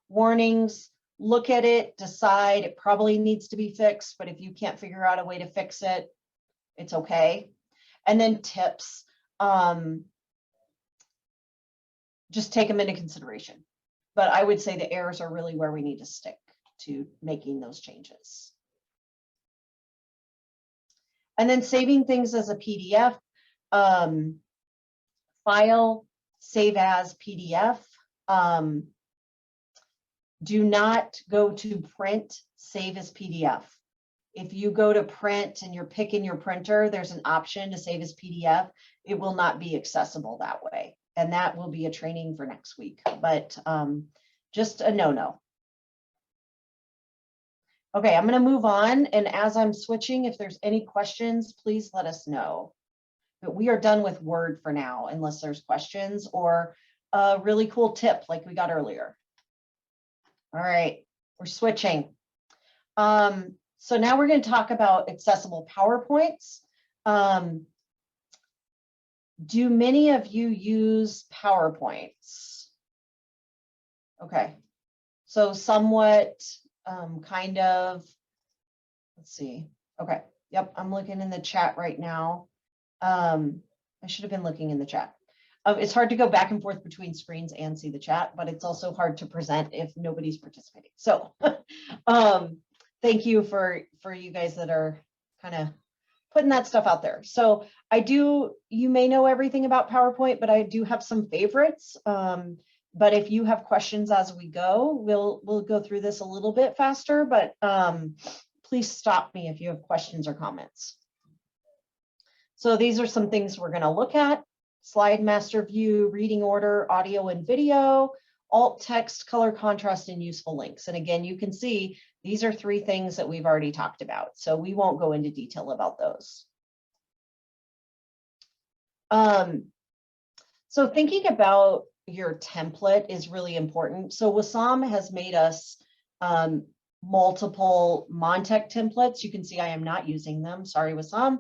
Warnings, look at it, decide it probably needs to be fixed, but if you can't figure out a way to fix it, it's okay. And then tips, just take them into consideration. But I would say the errors are really where we need to stick to making those changes. And then saving things as a PDF, file, save as PDF. Do not go to print, save as PDF. If you go to print and you're picking your printer, there's an option to save as PDF. It will not be accessible that way. And that will be a training for next week, but just a no-no. Okay, I'm going to move on. And as I'm switching, if there's any questions, please let us know. But we are done with Word for now, unless there's questions or a really cool tip like we got earlier. All right, we're switching. So now we're going to talk about accessible PowerPoints. Do many of you use PowerPoints? Okay, so somewhat, kind of, let's see. Okay, yep, I'm looking in the chat right now. I should have been looking in the chat. It's hard to go back and forth between screens and see the chat, but it's also hard to present if nobody's participating. So thank you for you guys that are kind of putting that stuff out there. So you may know everything about PowerPoint, but I do have some favorites. But if you have questions as we go, we'll go through this a little bit faster, but please stop me if you have questions or comments. So these are some things we're going to look at: slide master view, reading order, audio and video, alt text, color contrast, and useful links. And again, you can see these are 3 things that we've already talked about, so we won't go into detail about those. So thinking about your template is really important. So Wissam has made us multiple Montech templates. You can see I am not using them. Sorry, Wissam.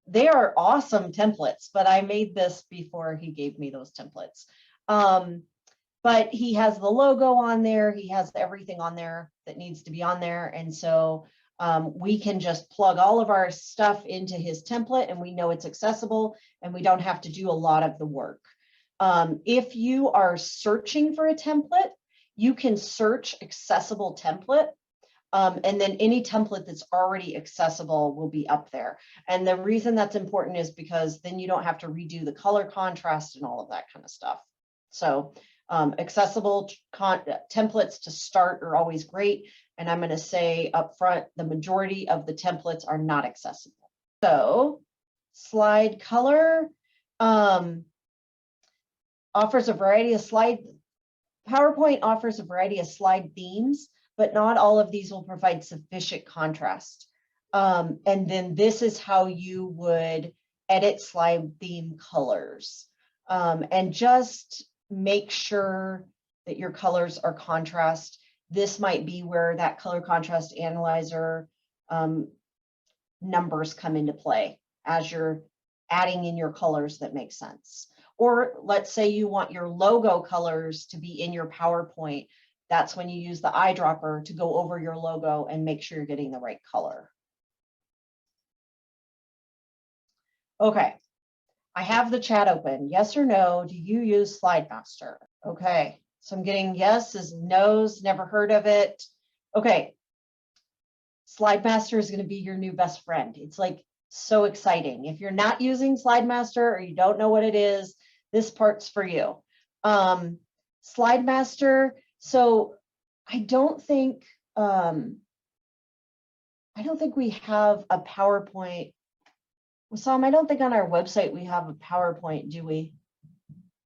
They are awesome templates, but I made this before he gave me those templates. But he has the logo on there. He has everything on there that needs to be on there. And so we can just plug all of our stuff into his template and we know it's accessible and we don't have to do a lot of the work. If you are searching for a template, you can search accessible template. And then any template that's already accessible will be up there. And the reason that's important is because then you don't have to redo the color contrast and all of that kind of stuff. So accessible templates to start are always great. And I'm going to say up front, the majority of the templates are not accessible. So slide color offers a variety of PowerPoint offers a variety of slide themes, but not all of these will provide sufficient contrast. And then this is how you would edit slide theme colors. And just make sure that your colors are contrast. This might be where that color contrast analyzer numbers come into play as you're adding in your colors that make sense. Or let's say you want your logo colors to be in your PowerPoint. That's when you use the eyedropper to go over your logo and make sure you're getting the right color. Okay, I have the chat open. Yes or no, do you use SlideMaster? Okay, so I'm getting yeses, no's, never heard of it. Okay, SlideMaster is going to be your new best friend. It's like so exciting. If you're not using SlideMaster or you don't know what it is, this part's for you. SlideMaster, so I don't think we have a PowerPoint. Sam, I don't think on our website we have a PowerPoint, do we?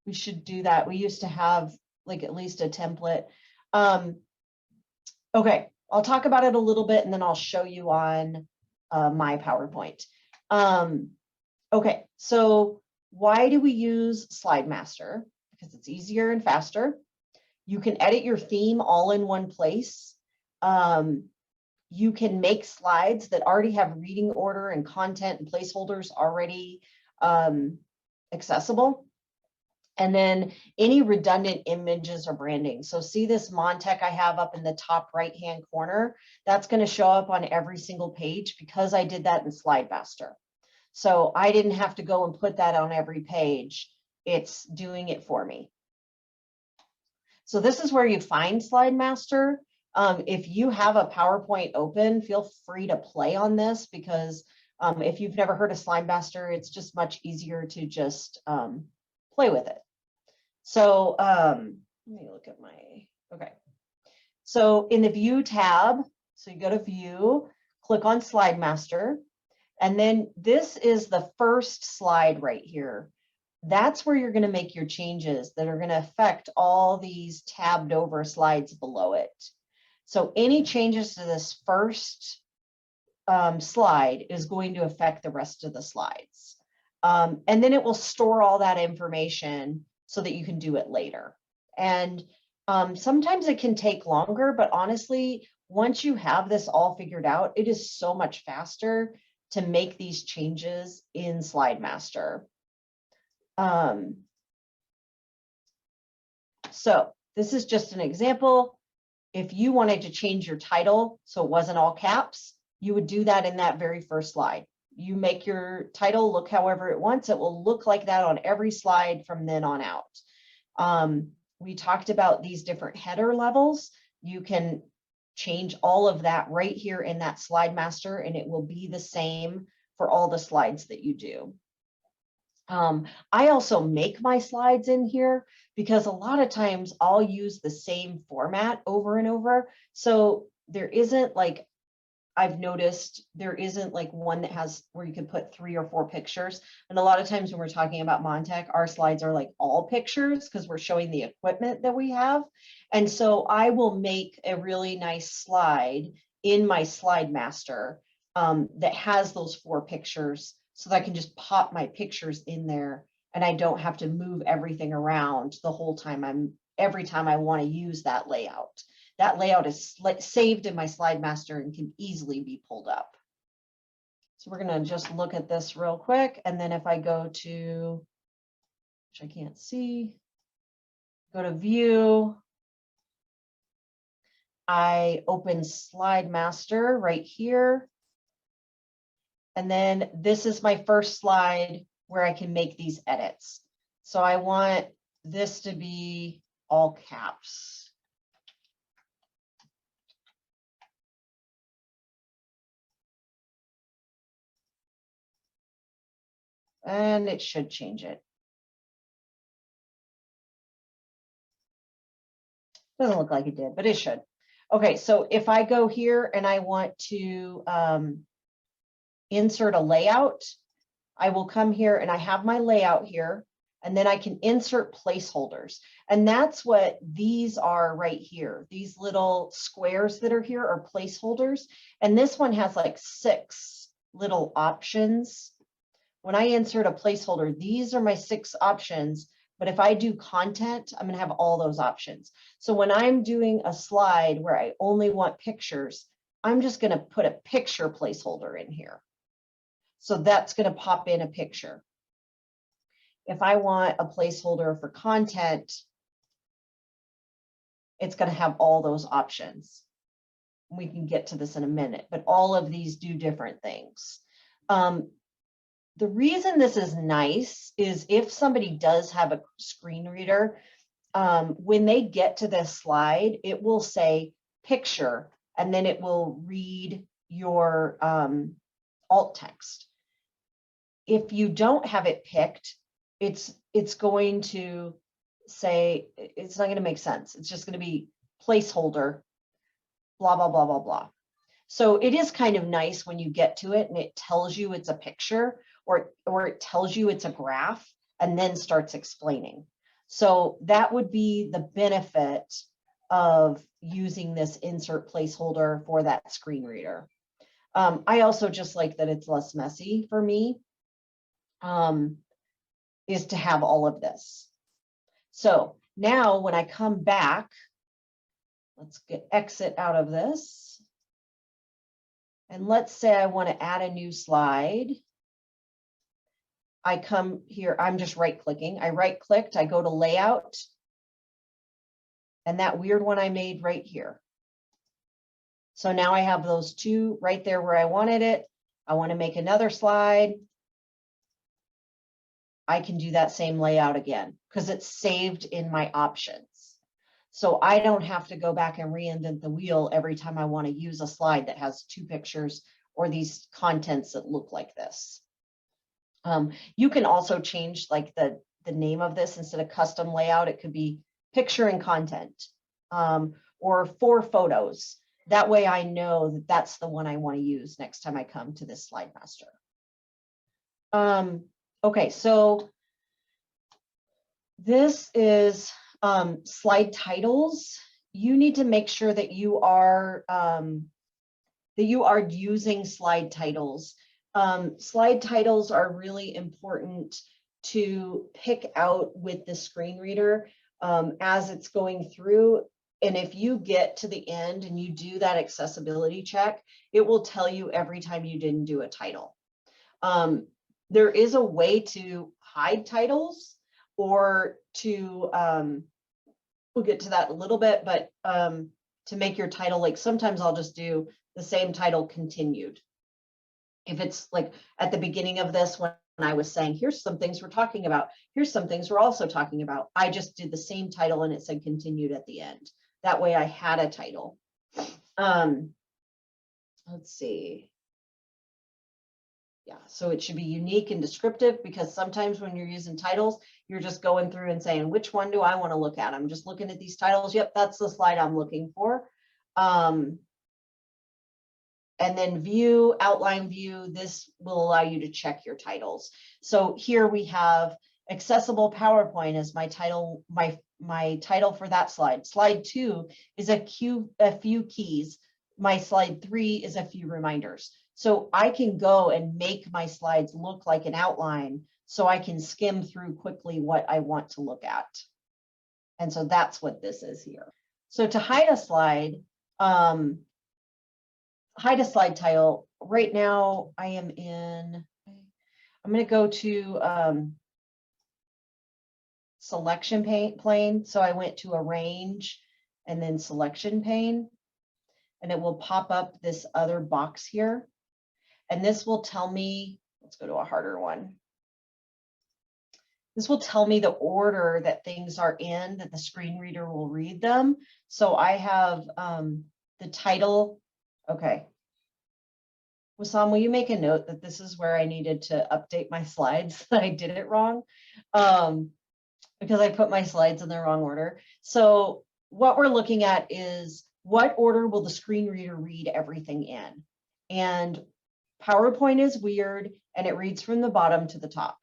We should do that. We used to have like at least a template. Okay, I'll talk about it a little bit and then I'll show you on my PowerPoint. Okay, so why do we use SlideMaster? Because it's easier and faster. You can edit your theme all in one place. You can make slides that already have reading order and content and placeholders already accessible. And then any redundant images or branding. So see this Montech I have up in the top right-hand corner? That's going to show up on every single page because I did that in SlideMaster. So I didn't have to go and put that on every page. It's doing it for me. So this is where you find SlideMaster. If you have a PowerPoint open, feel free to play on this because if you've never heard of SlideMaster, it's just much easier to just play with it. So let me look at okay. So in the View tab, so you go to View, click on SlideMaster, and then this is the first slide right here. That's where you're going to make your changes that are going to affect all these tabbed over slides below it. So any changes to this first slide is going to affect the rest of the slides. And then it will store all that information so that you can do it later. And sometimes it can take longer, but honestly, once you have this all figured out, it is so much faster to make these changes in SlideMaster. So this is just an example. If you wanted to change your title so it wasn't all caps, you would do that in that very first slide. You make your title look however it wants. It will look like that on every slide from then on out. We talked about these different header levels. You can change all of that right here in that SlideMaster, and it will be the same for all the slides that you do. I also make my slides in here because a lot of times I'll use the same format over and over. So there isn't like, I've noticed there isn't like one that has where you can put 3 or 4 pictures. And a lot of times when we're talking about Montech, our slides are like all pictures because we're showing the equipment that we have. And so I will make a really nice slide in my SlideMaster that has those 4 pictures so that I can just pop my pictures in there and I don't have to move everything around the whole time every time I want to use that layout. That layout is saved in my SlideMaster and can easily be pulled up. So we're going to just look at this real quick. And then if I go to, which I can't see, go to View, I open SlideMaster right here. And then this is my first slide where I can make these edits. So I want this to be all caps. and it should change it. Doesn't look like it did, but it should. Okay, so if I go here and I want to insert a layout, I will come here and I have my layout here, and then I can insert placeholders. And that's what these are right here. These little squares that are here are placeholders. And this one has like 6 little options. When I insert a placeholder, these are my 6 options. But if I do content, I'm going to have all those options. So when I'm doing a slide where I only want pictures, I'm just going to put a picture placeholder in here. So that's going to pop in a picture. If I want a placeholder for content, it's going to have all those options. We can get to this in a minute, but all of these do different things. The reason this is nice is if somebody does have a screen reader, when they get to this slide, it will say picture, and then it will read your alt text. If you don't have it picked, it's going to say, it's not going to make sense. It's just going to be placeholder, blah, blah, blah, blah, blah. So it is kind of nice when you get to it and it tells you it's a picture, or it tells you it's a graph and then starts explaining. So that would be the benefit of using this insert placeholder for that screen reader. I also just like that it's less messy for me, is to have all of this. So now when I come back, let's exit out of this. And let's say I want to add a new slide. I come here, I'm just right clicking. I right clicked, I go to layout. And that weird one I made right here. So now I have those 2 right there where I wanted it. I want to make another slide. I can do that same layout again because it's saved in my options. So I don't have to go back and reinvent the wheel every time I want to use a slide that has 2 pictures or these contents that look like this. You can also change like the name of this. Instead of custom layout, it could be picture and content, or 4 photos. That way I know that that's the one I want to use next time I come to this slide master. Okay, so this is slide titles. You need to make sure that you are using slide titles. Slide titles are really important to pick out with the screen reader as it's going through. And if you get to the end and you do that accessibility check, it will tell you every time you didn't do a title. There is a way to hide titles or to, we'll get to that a little bit, but to make your title, like sometimes I'll just do the same title continued. If it's like at the beginning of this, when I was saying, here's some things we're talking about, here's some things we're also talking about, I just did the same title and it said continued at the end. That way I had a title. Let's see. Yeah, so it should be unique and descriptive, because sometimes when you're using titles, you're just going through and saying, which one do I want to look at? I'm just looking at these titles. Yep, that's the slide I'm looking for. And then view, outline view, this will allow you to check your titles. So here we have accessible PowerPoint as my title, my title for that slide. Slide 2 is a few keys. My slide 3 is a few reminders. So I can go and make my slides look like an outline so I can skim through quickly what I want to look at. And so that's what this is here. So to hide a slide title, right now I am in, I'm going to go to selection pane. So I went to arrange and then selection pane, and it will pop up this other box here. And this will tell me, let's go to a harder one. This will tell me the order that things are in, that the screen reader will read them. So I have the title. Okay. Wissam, will you make a note that this is where I needed to update my slides, that I did it wrong? Because I put my slides in the wrong order. So what we're looking at is what order will the screen reader read everything in? And PowerPoint is weird and it reads from the bottom to the top.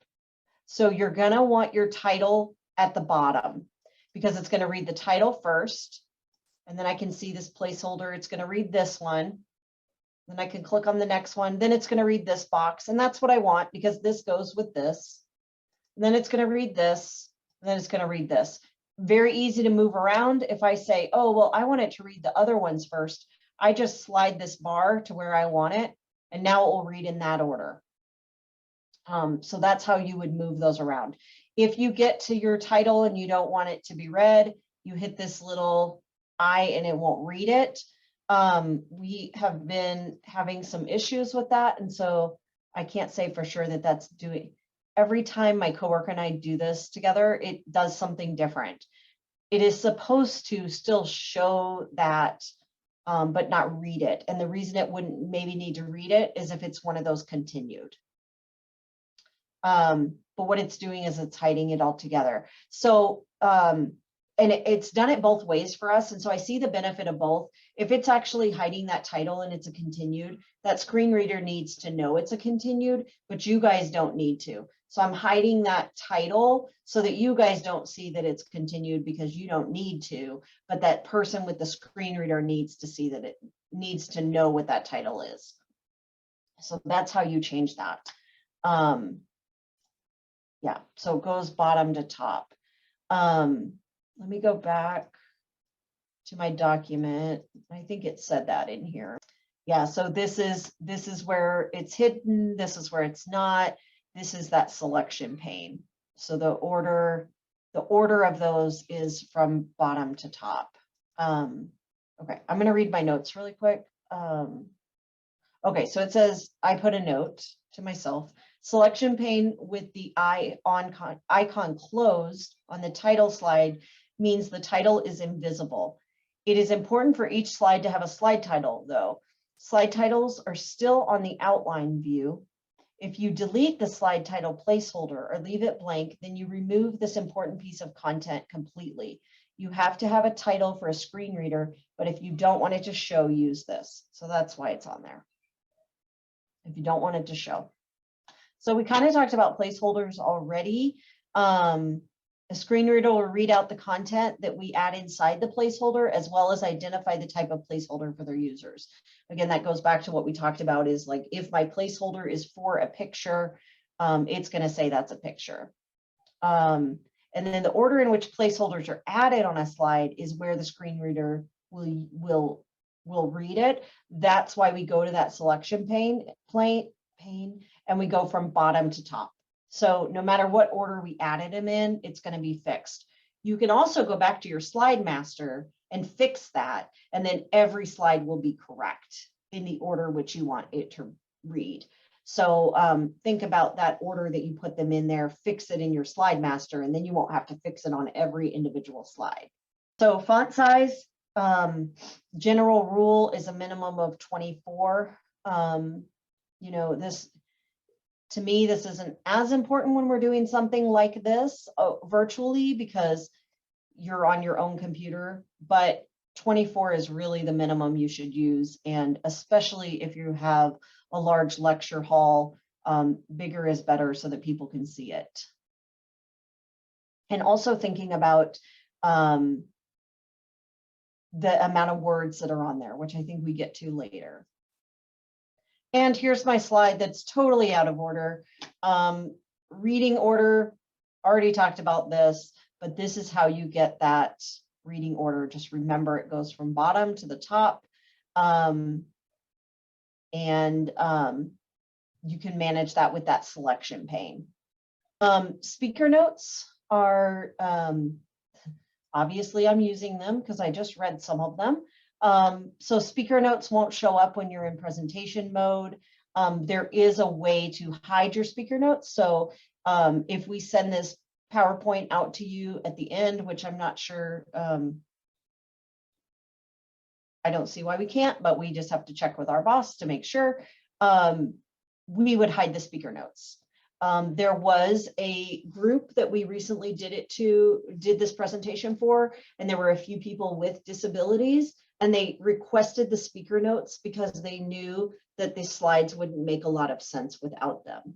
So you're gonna want your title at the bottom because it's gonna read the title first. And then I can see this placeholder, it's gonna read this one. Then I can click on the next one, then it's gonna read this box. And that's what I want because this goes with this. And then it's gonna read this, and then it's gonna read this. Very easy to move around. If I say, oh, well, I want it to read the other ones first, I just slide this bar to where I want it, and now it will read in that order. So that's how you would move those around. If you get to your title and you don't want it to be read, you hit this little I and it won't read it. We have been having some issues with that. And so I can't say for sure that that's doing, every time my coworker and I do this together, it does something different. It is supposed to still show that, but not read it. And the reason it wouldn't maybe need to read it is if it's one of those continued. But what it's doing is it's hiding it all together. So, and it's done it both ways for us. And so I see the benefit of both. If it's actually hiding that title and it's a continued, that screen reader needs to know it's a continued, but you guys don't need to. So I'm hiding that title so that you guys don't see that it's continued because you don't need to, but that person with the screen reader needs to see that it needs to know what that title is. So that's how you change that. Yeah, so it goes bottom to top. Let me go back to my document. I think it said that in here. Yeah, so this is where it's hidden. This is where it's not. This is that selection pane. So the order of those is from bottom to top. Okay, I'm going to read my notes really quick. Okay, so it says, I put a note to myself. Selection pane with the icon closed on the title slide means the title is invisible. It is important for each slide to have a slide title, though. Slide titles are still on the outline view. If you delete the slide title placeholder or leave it blank, then you remove this important piece of content completely. You have to have a title for a screen reader, but if you don't want it to show, use this. So that's why it's on there. If you don't want it to show. So we kind of talked about placeholders already. A screen reader will read out the content that we add inside the placeholder, as well as identify the type of placeholder for their users. Again, that goes back to what we talked about is like, if my placeholder is for a picture, it's going to say that's a picture. And then the order in which placeholders are added on a slide is where the screen reader will read it. That's why we go to that selection pane, and we go from bottom to top. So no matter what order we added them in, it's going to be fixed. You can also go back to your slide master and fix that, and then every slide will be correct in the order which you want it to read. So think about that order that you put them in there, fix it in your slide master, and then you won't have to fix it on every individual slide. So font size, general rule is a minimum of 24. You know, this, to me, this isn't as important when we're doing something like this virtually because you're on your own computer, but 24 is really the minimum you should use. And especially if you have a large lecture hall, bigger is better so that people can see it. And also thinking about the amount of words that are on there, which I think we get to later. And here's my slide that's totally out of order. Reading order, already talked about this, but this is how you get that reading order. Just remember it goes from bottom to the top. You can manage that with that selection pane. Speaker notes are, obviously I'm using them because I just read some of them. So speaker notes won't show up when you're in presentation mode. There is a way to hide your speaker notes. So if we send this PowerPoint out to you at the end, which I'm not sure, I don't see why we can't, but we just have to check with our boss to make sure. we would hide the speaker notes. There was a group that we recently did this presentation for, and there were a few people with disabilities, and they requested the speaker notes because they knew that the slides wouldn't make a lot of sense without them.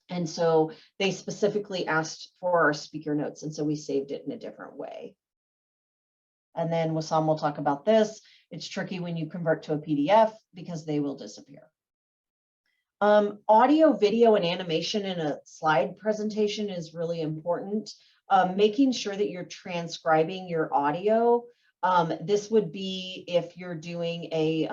And so they specifically asked for our speaker notes, and so we saved it in a different way. And then Wissam will talk about this. It's tricky when you convert to a PDF because they will disappear. Audio, video, and animation in a slide presentation is really important. Making sure that you're transcribing your audio. This would be if you're doing a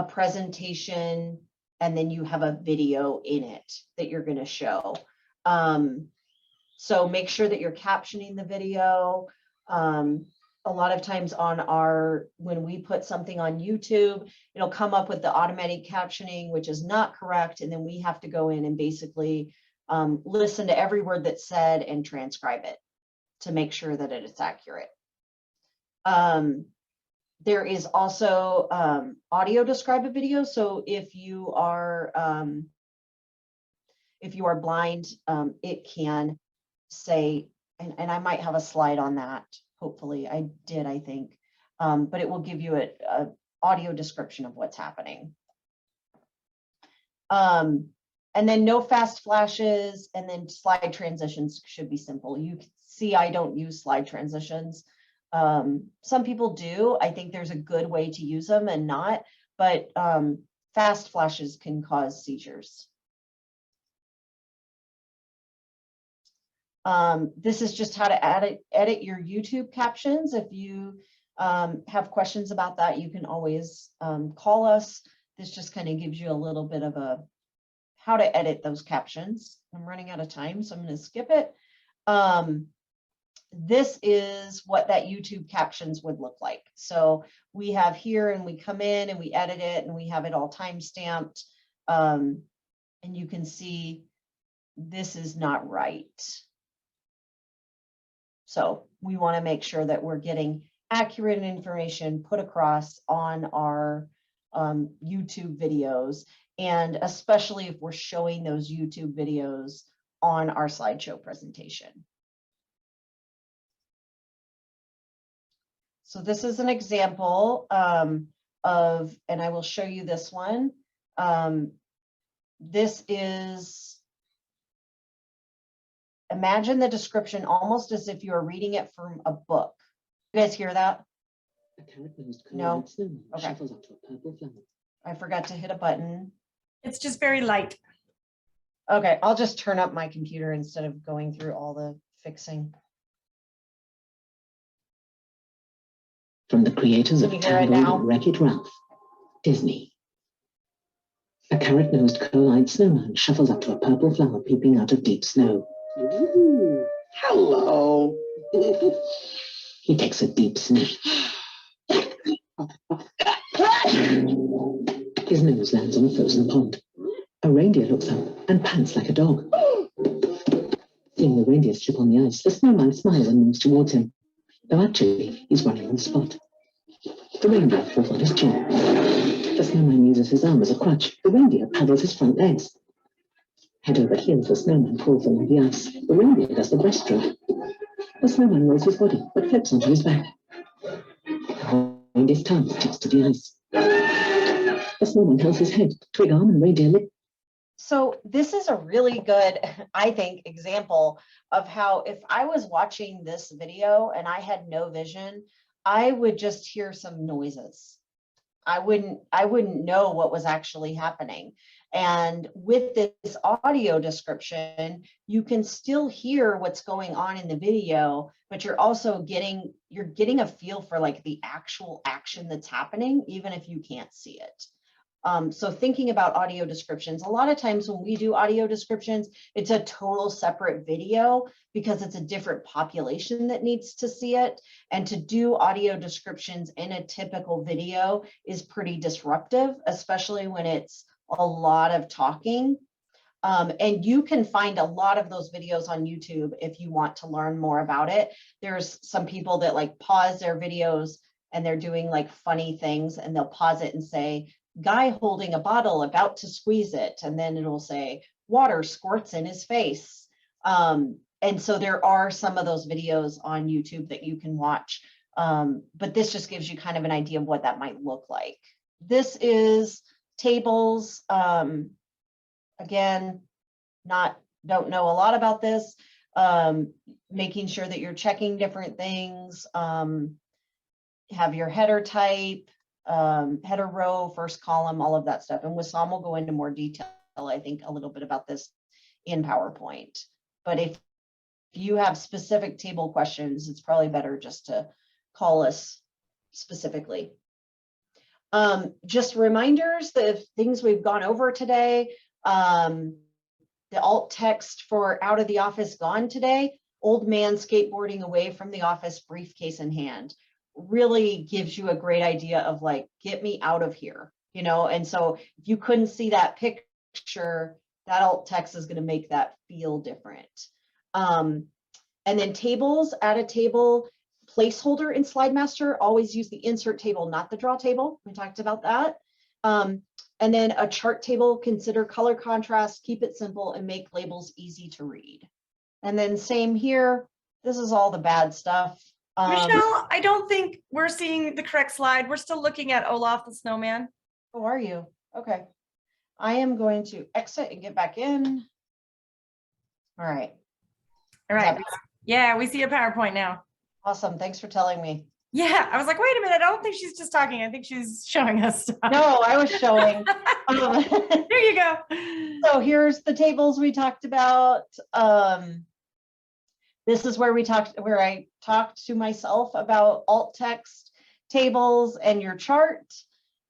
presentation and then you have a video in it that you're going to show. So make sure that you're captioning the video. A lot of times when we put something on YouTube, it'll come up with the automatic captioning, which is not correct. And then we have to go in and basically listen to every word that's said and transcribe it to make sure that it is accurate. There is also audio describe a video. So if you are blind, it can say, and I might have a slide on that. Hopefully I did, I think, but it will give you a audio description of what's happening. And then no fast flashes, and then slide transitions should be simple. You can see I don't use slide transitions. Some people do. I think there's a good way to use them and not, but fast flashes can cause seizures. This is just how to edit your YouTube captions. If you have questions about that, you can always call us. This just kind of gives you a little bit of how to edit those captions. I'm running out of time, so I'm going to skip it. This is what that YouTube captions would look like. So we have here, and we come in and we edit it, and we have it all time stamped. And you can see this is not right. So we want to make sure that we're getting accurate information put across on our YouTube videos, and especially if we're showing those YouTube videos on our slideshow presentation. So this is an example and I will show you this one. This is, imagine the description almost as if you're reading it from a book. You guys hear that? No? Okay. I forgot to hit a button. It's just very light. Okay, I'll just turn up my computer instead of going through all the fixing. From the creators of Can you hear it Tangled now? and Wreck-It Ralph, Disney. A carrot-nosed, coal-eyed snowman shuffles up to a purple flower peeping out of deep snow. Ooh, hello. He takes a deep sniff. His nose lands on a frozen pond. A reindeer looks up and pants like a dog. Seeing the reindeer slip on the ice, the snowman smiles and moves towards him, though actually he's running on the spot. The reindeer falls on his chin. The snowman uses his arm as a crutch. The reindeer paddles his front legs. Head over heels, the snowman crawls along the ice. The reindeer does the breaststroke. The snowman rolls his body, but flips onto his back. The reindeer's tongue sticks to the ice. The snowman holds his head, twig arm and reindeer lip. So this is a really good, I think, example of how if I was watching this video and I had no vision, I would just hear some noises. I wouldn't know what was actually happening. And with this audio description, you can still hear what's going on in the video, but you're also getting a feel for like the actual action that's happening, even if you can't see it. So thinking about audio descriptions, a lot of times when we do audio descriptions, it's a total separate video because it's a different population that needs to see it. And to do audio descriptions in a typical video is pretty disruptive, especially when it's a lot of talking. And you can find a lot of those videos on YouTube if you want to learn more about it. There's some people that like pause their videos and they're doing like funny things, and they'll pause it and say, guy holding a bottle about to squeeze it. And then it'll say, water squirts in his face. And so there are some of those videos on YouTube that you can watch. But this just gives you kind of an idea of what that might look like. This is tables. Again, don't know a lot about this. Making sure that you're checking different things. Have your header type, header row, first column, all of that stuff. And Wissam will go into more detail, I think, a little bit about this in PowerPoint. But if you have specific table questions, it's probably better just to call us specifically. Just reminders, the things we've gone over today, the alt text for out of the office gone today, old man skateboarding away from the office, briefcase in hand, really gives you a great idea of like, get me out of here, you know? And so if you couldn't see that picture, that alt text is going to make that feel different. And then tables, add a table placeholder in SlideMaster, always use the insert table, not the draw table. We talked about that. And then a chart table, consider color contrast, keep it simple, and make labels easy to read. And then same here, this is all the bad stuff. Michelle, I don't think we're seeing the correct slide. We're still looking at Olaf the snowman. Oh, are you? Okay. I am going to exit and get back in. All right. All right. Yeah, we see a PowerPoint now. Awesome. Thanks for telling me. Yeah, I was like, wait a minute. I don't think she's just talking. I think she's showing us stuff. No, I was showing. There you go. So here's the tables we talked about. This is where I talked to myself about alt text tables and your chart,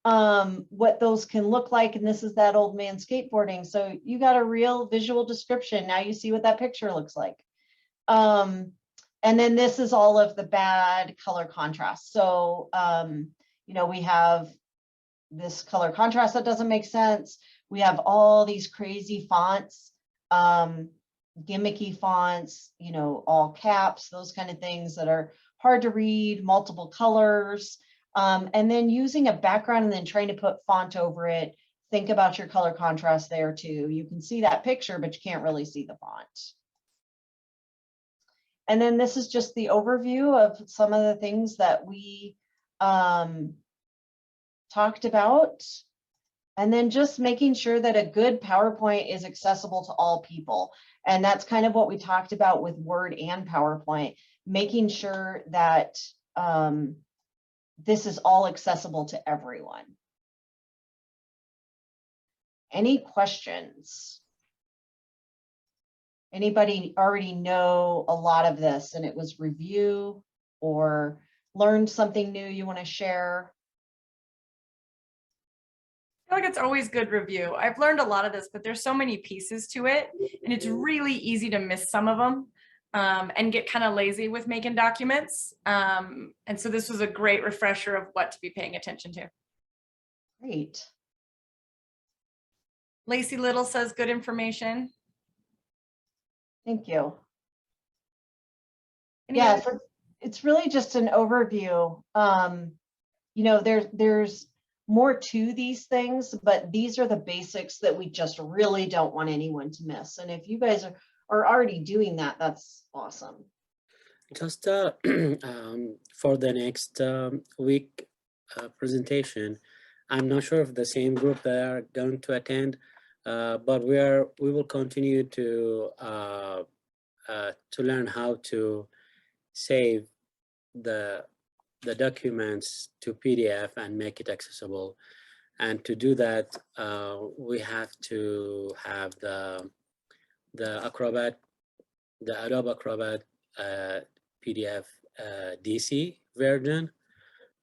what those can look like. And this is that old man skateboarding. So you got a real visual description. Now you see what that picture looks like. And then this is all of the bad color contrast. So, you know, we have this color contrast that doesn't make sense. We have all these crazy fonts, gimmicky fonts, you know, all caps, those kind of things that are hard to read, multiple colors, and then using a background and then trying to put font over it. Think about your color contrast there too. You can see that picture, but you can't really see the font. And then this is just the overview of some of the things that we talked about. And then just making sure that a good PowerPoint is accessible to all people. And that's kind of what we talked about with Word and PowerPoint, making sure that this is all accessible to everyone. Any questions? Anybody already know a lot of this and it was review or learned something new you want to share? I feel like it's always good review. I've learned a lot of this, but there's so many pieces to it, and it's really easy to miss some of them and get kind of lazy with making documents. And so this was a great refresher of what to be paying attention to. Great. Lacey Little says good information. Thank you. Any Yeah, other- so it's really just an overview. You know, there's more to these things, but these are the basics that we just really don't want anyone to miss. And if you guys are already doing that, that's awesome. Just for the next week presentation, I'm not sure if the same group that are going to attend, but we will continue to learn how to save the documents to PDF and make it accessible. And to do that, we have to have the Acrobat, the Adobe Acrobat PDF DC version.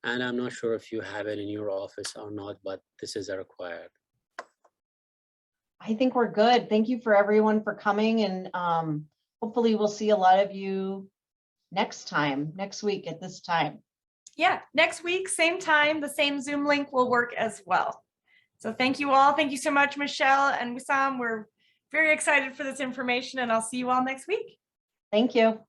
And I'm not sure if you have it in your office or not, but this is a required. I think we're good. Thank you for everyone for coming, and hopefully we'll see a lot of you next week at this time. Yeah, next week, same time, the same Zoom link will work as well. So thank you all. Thank you so much, Michelle and Wissam. We're very excited for this information, and I'll see you all next week. Thank you.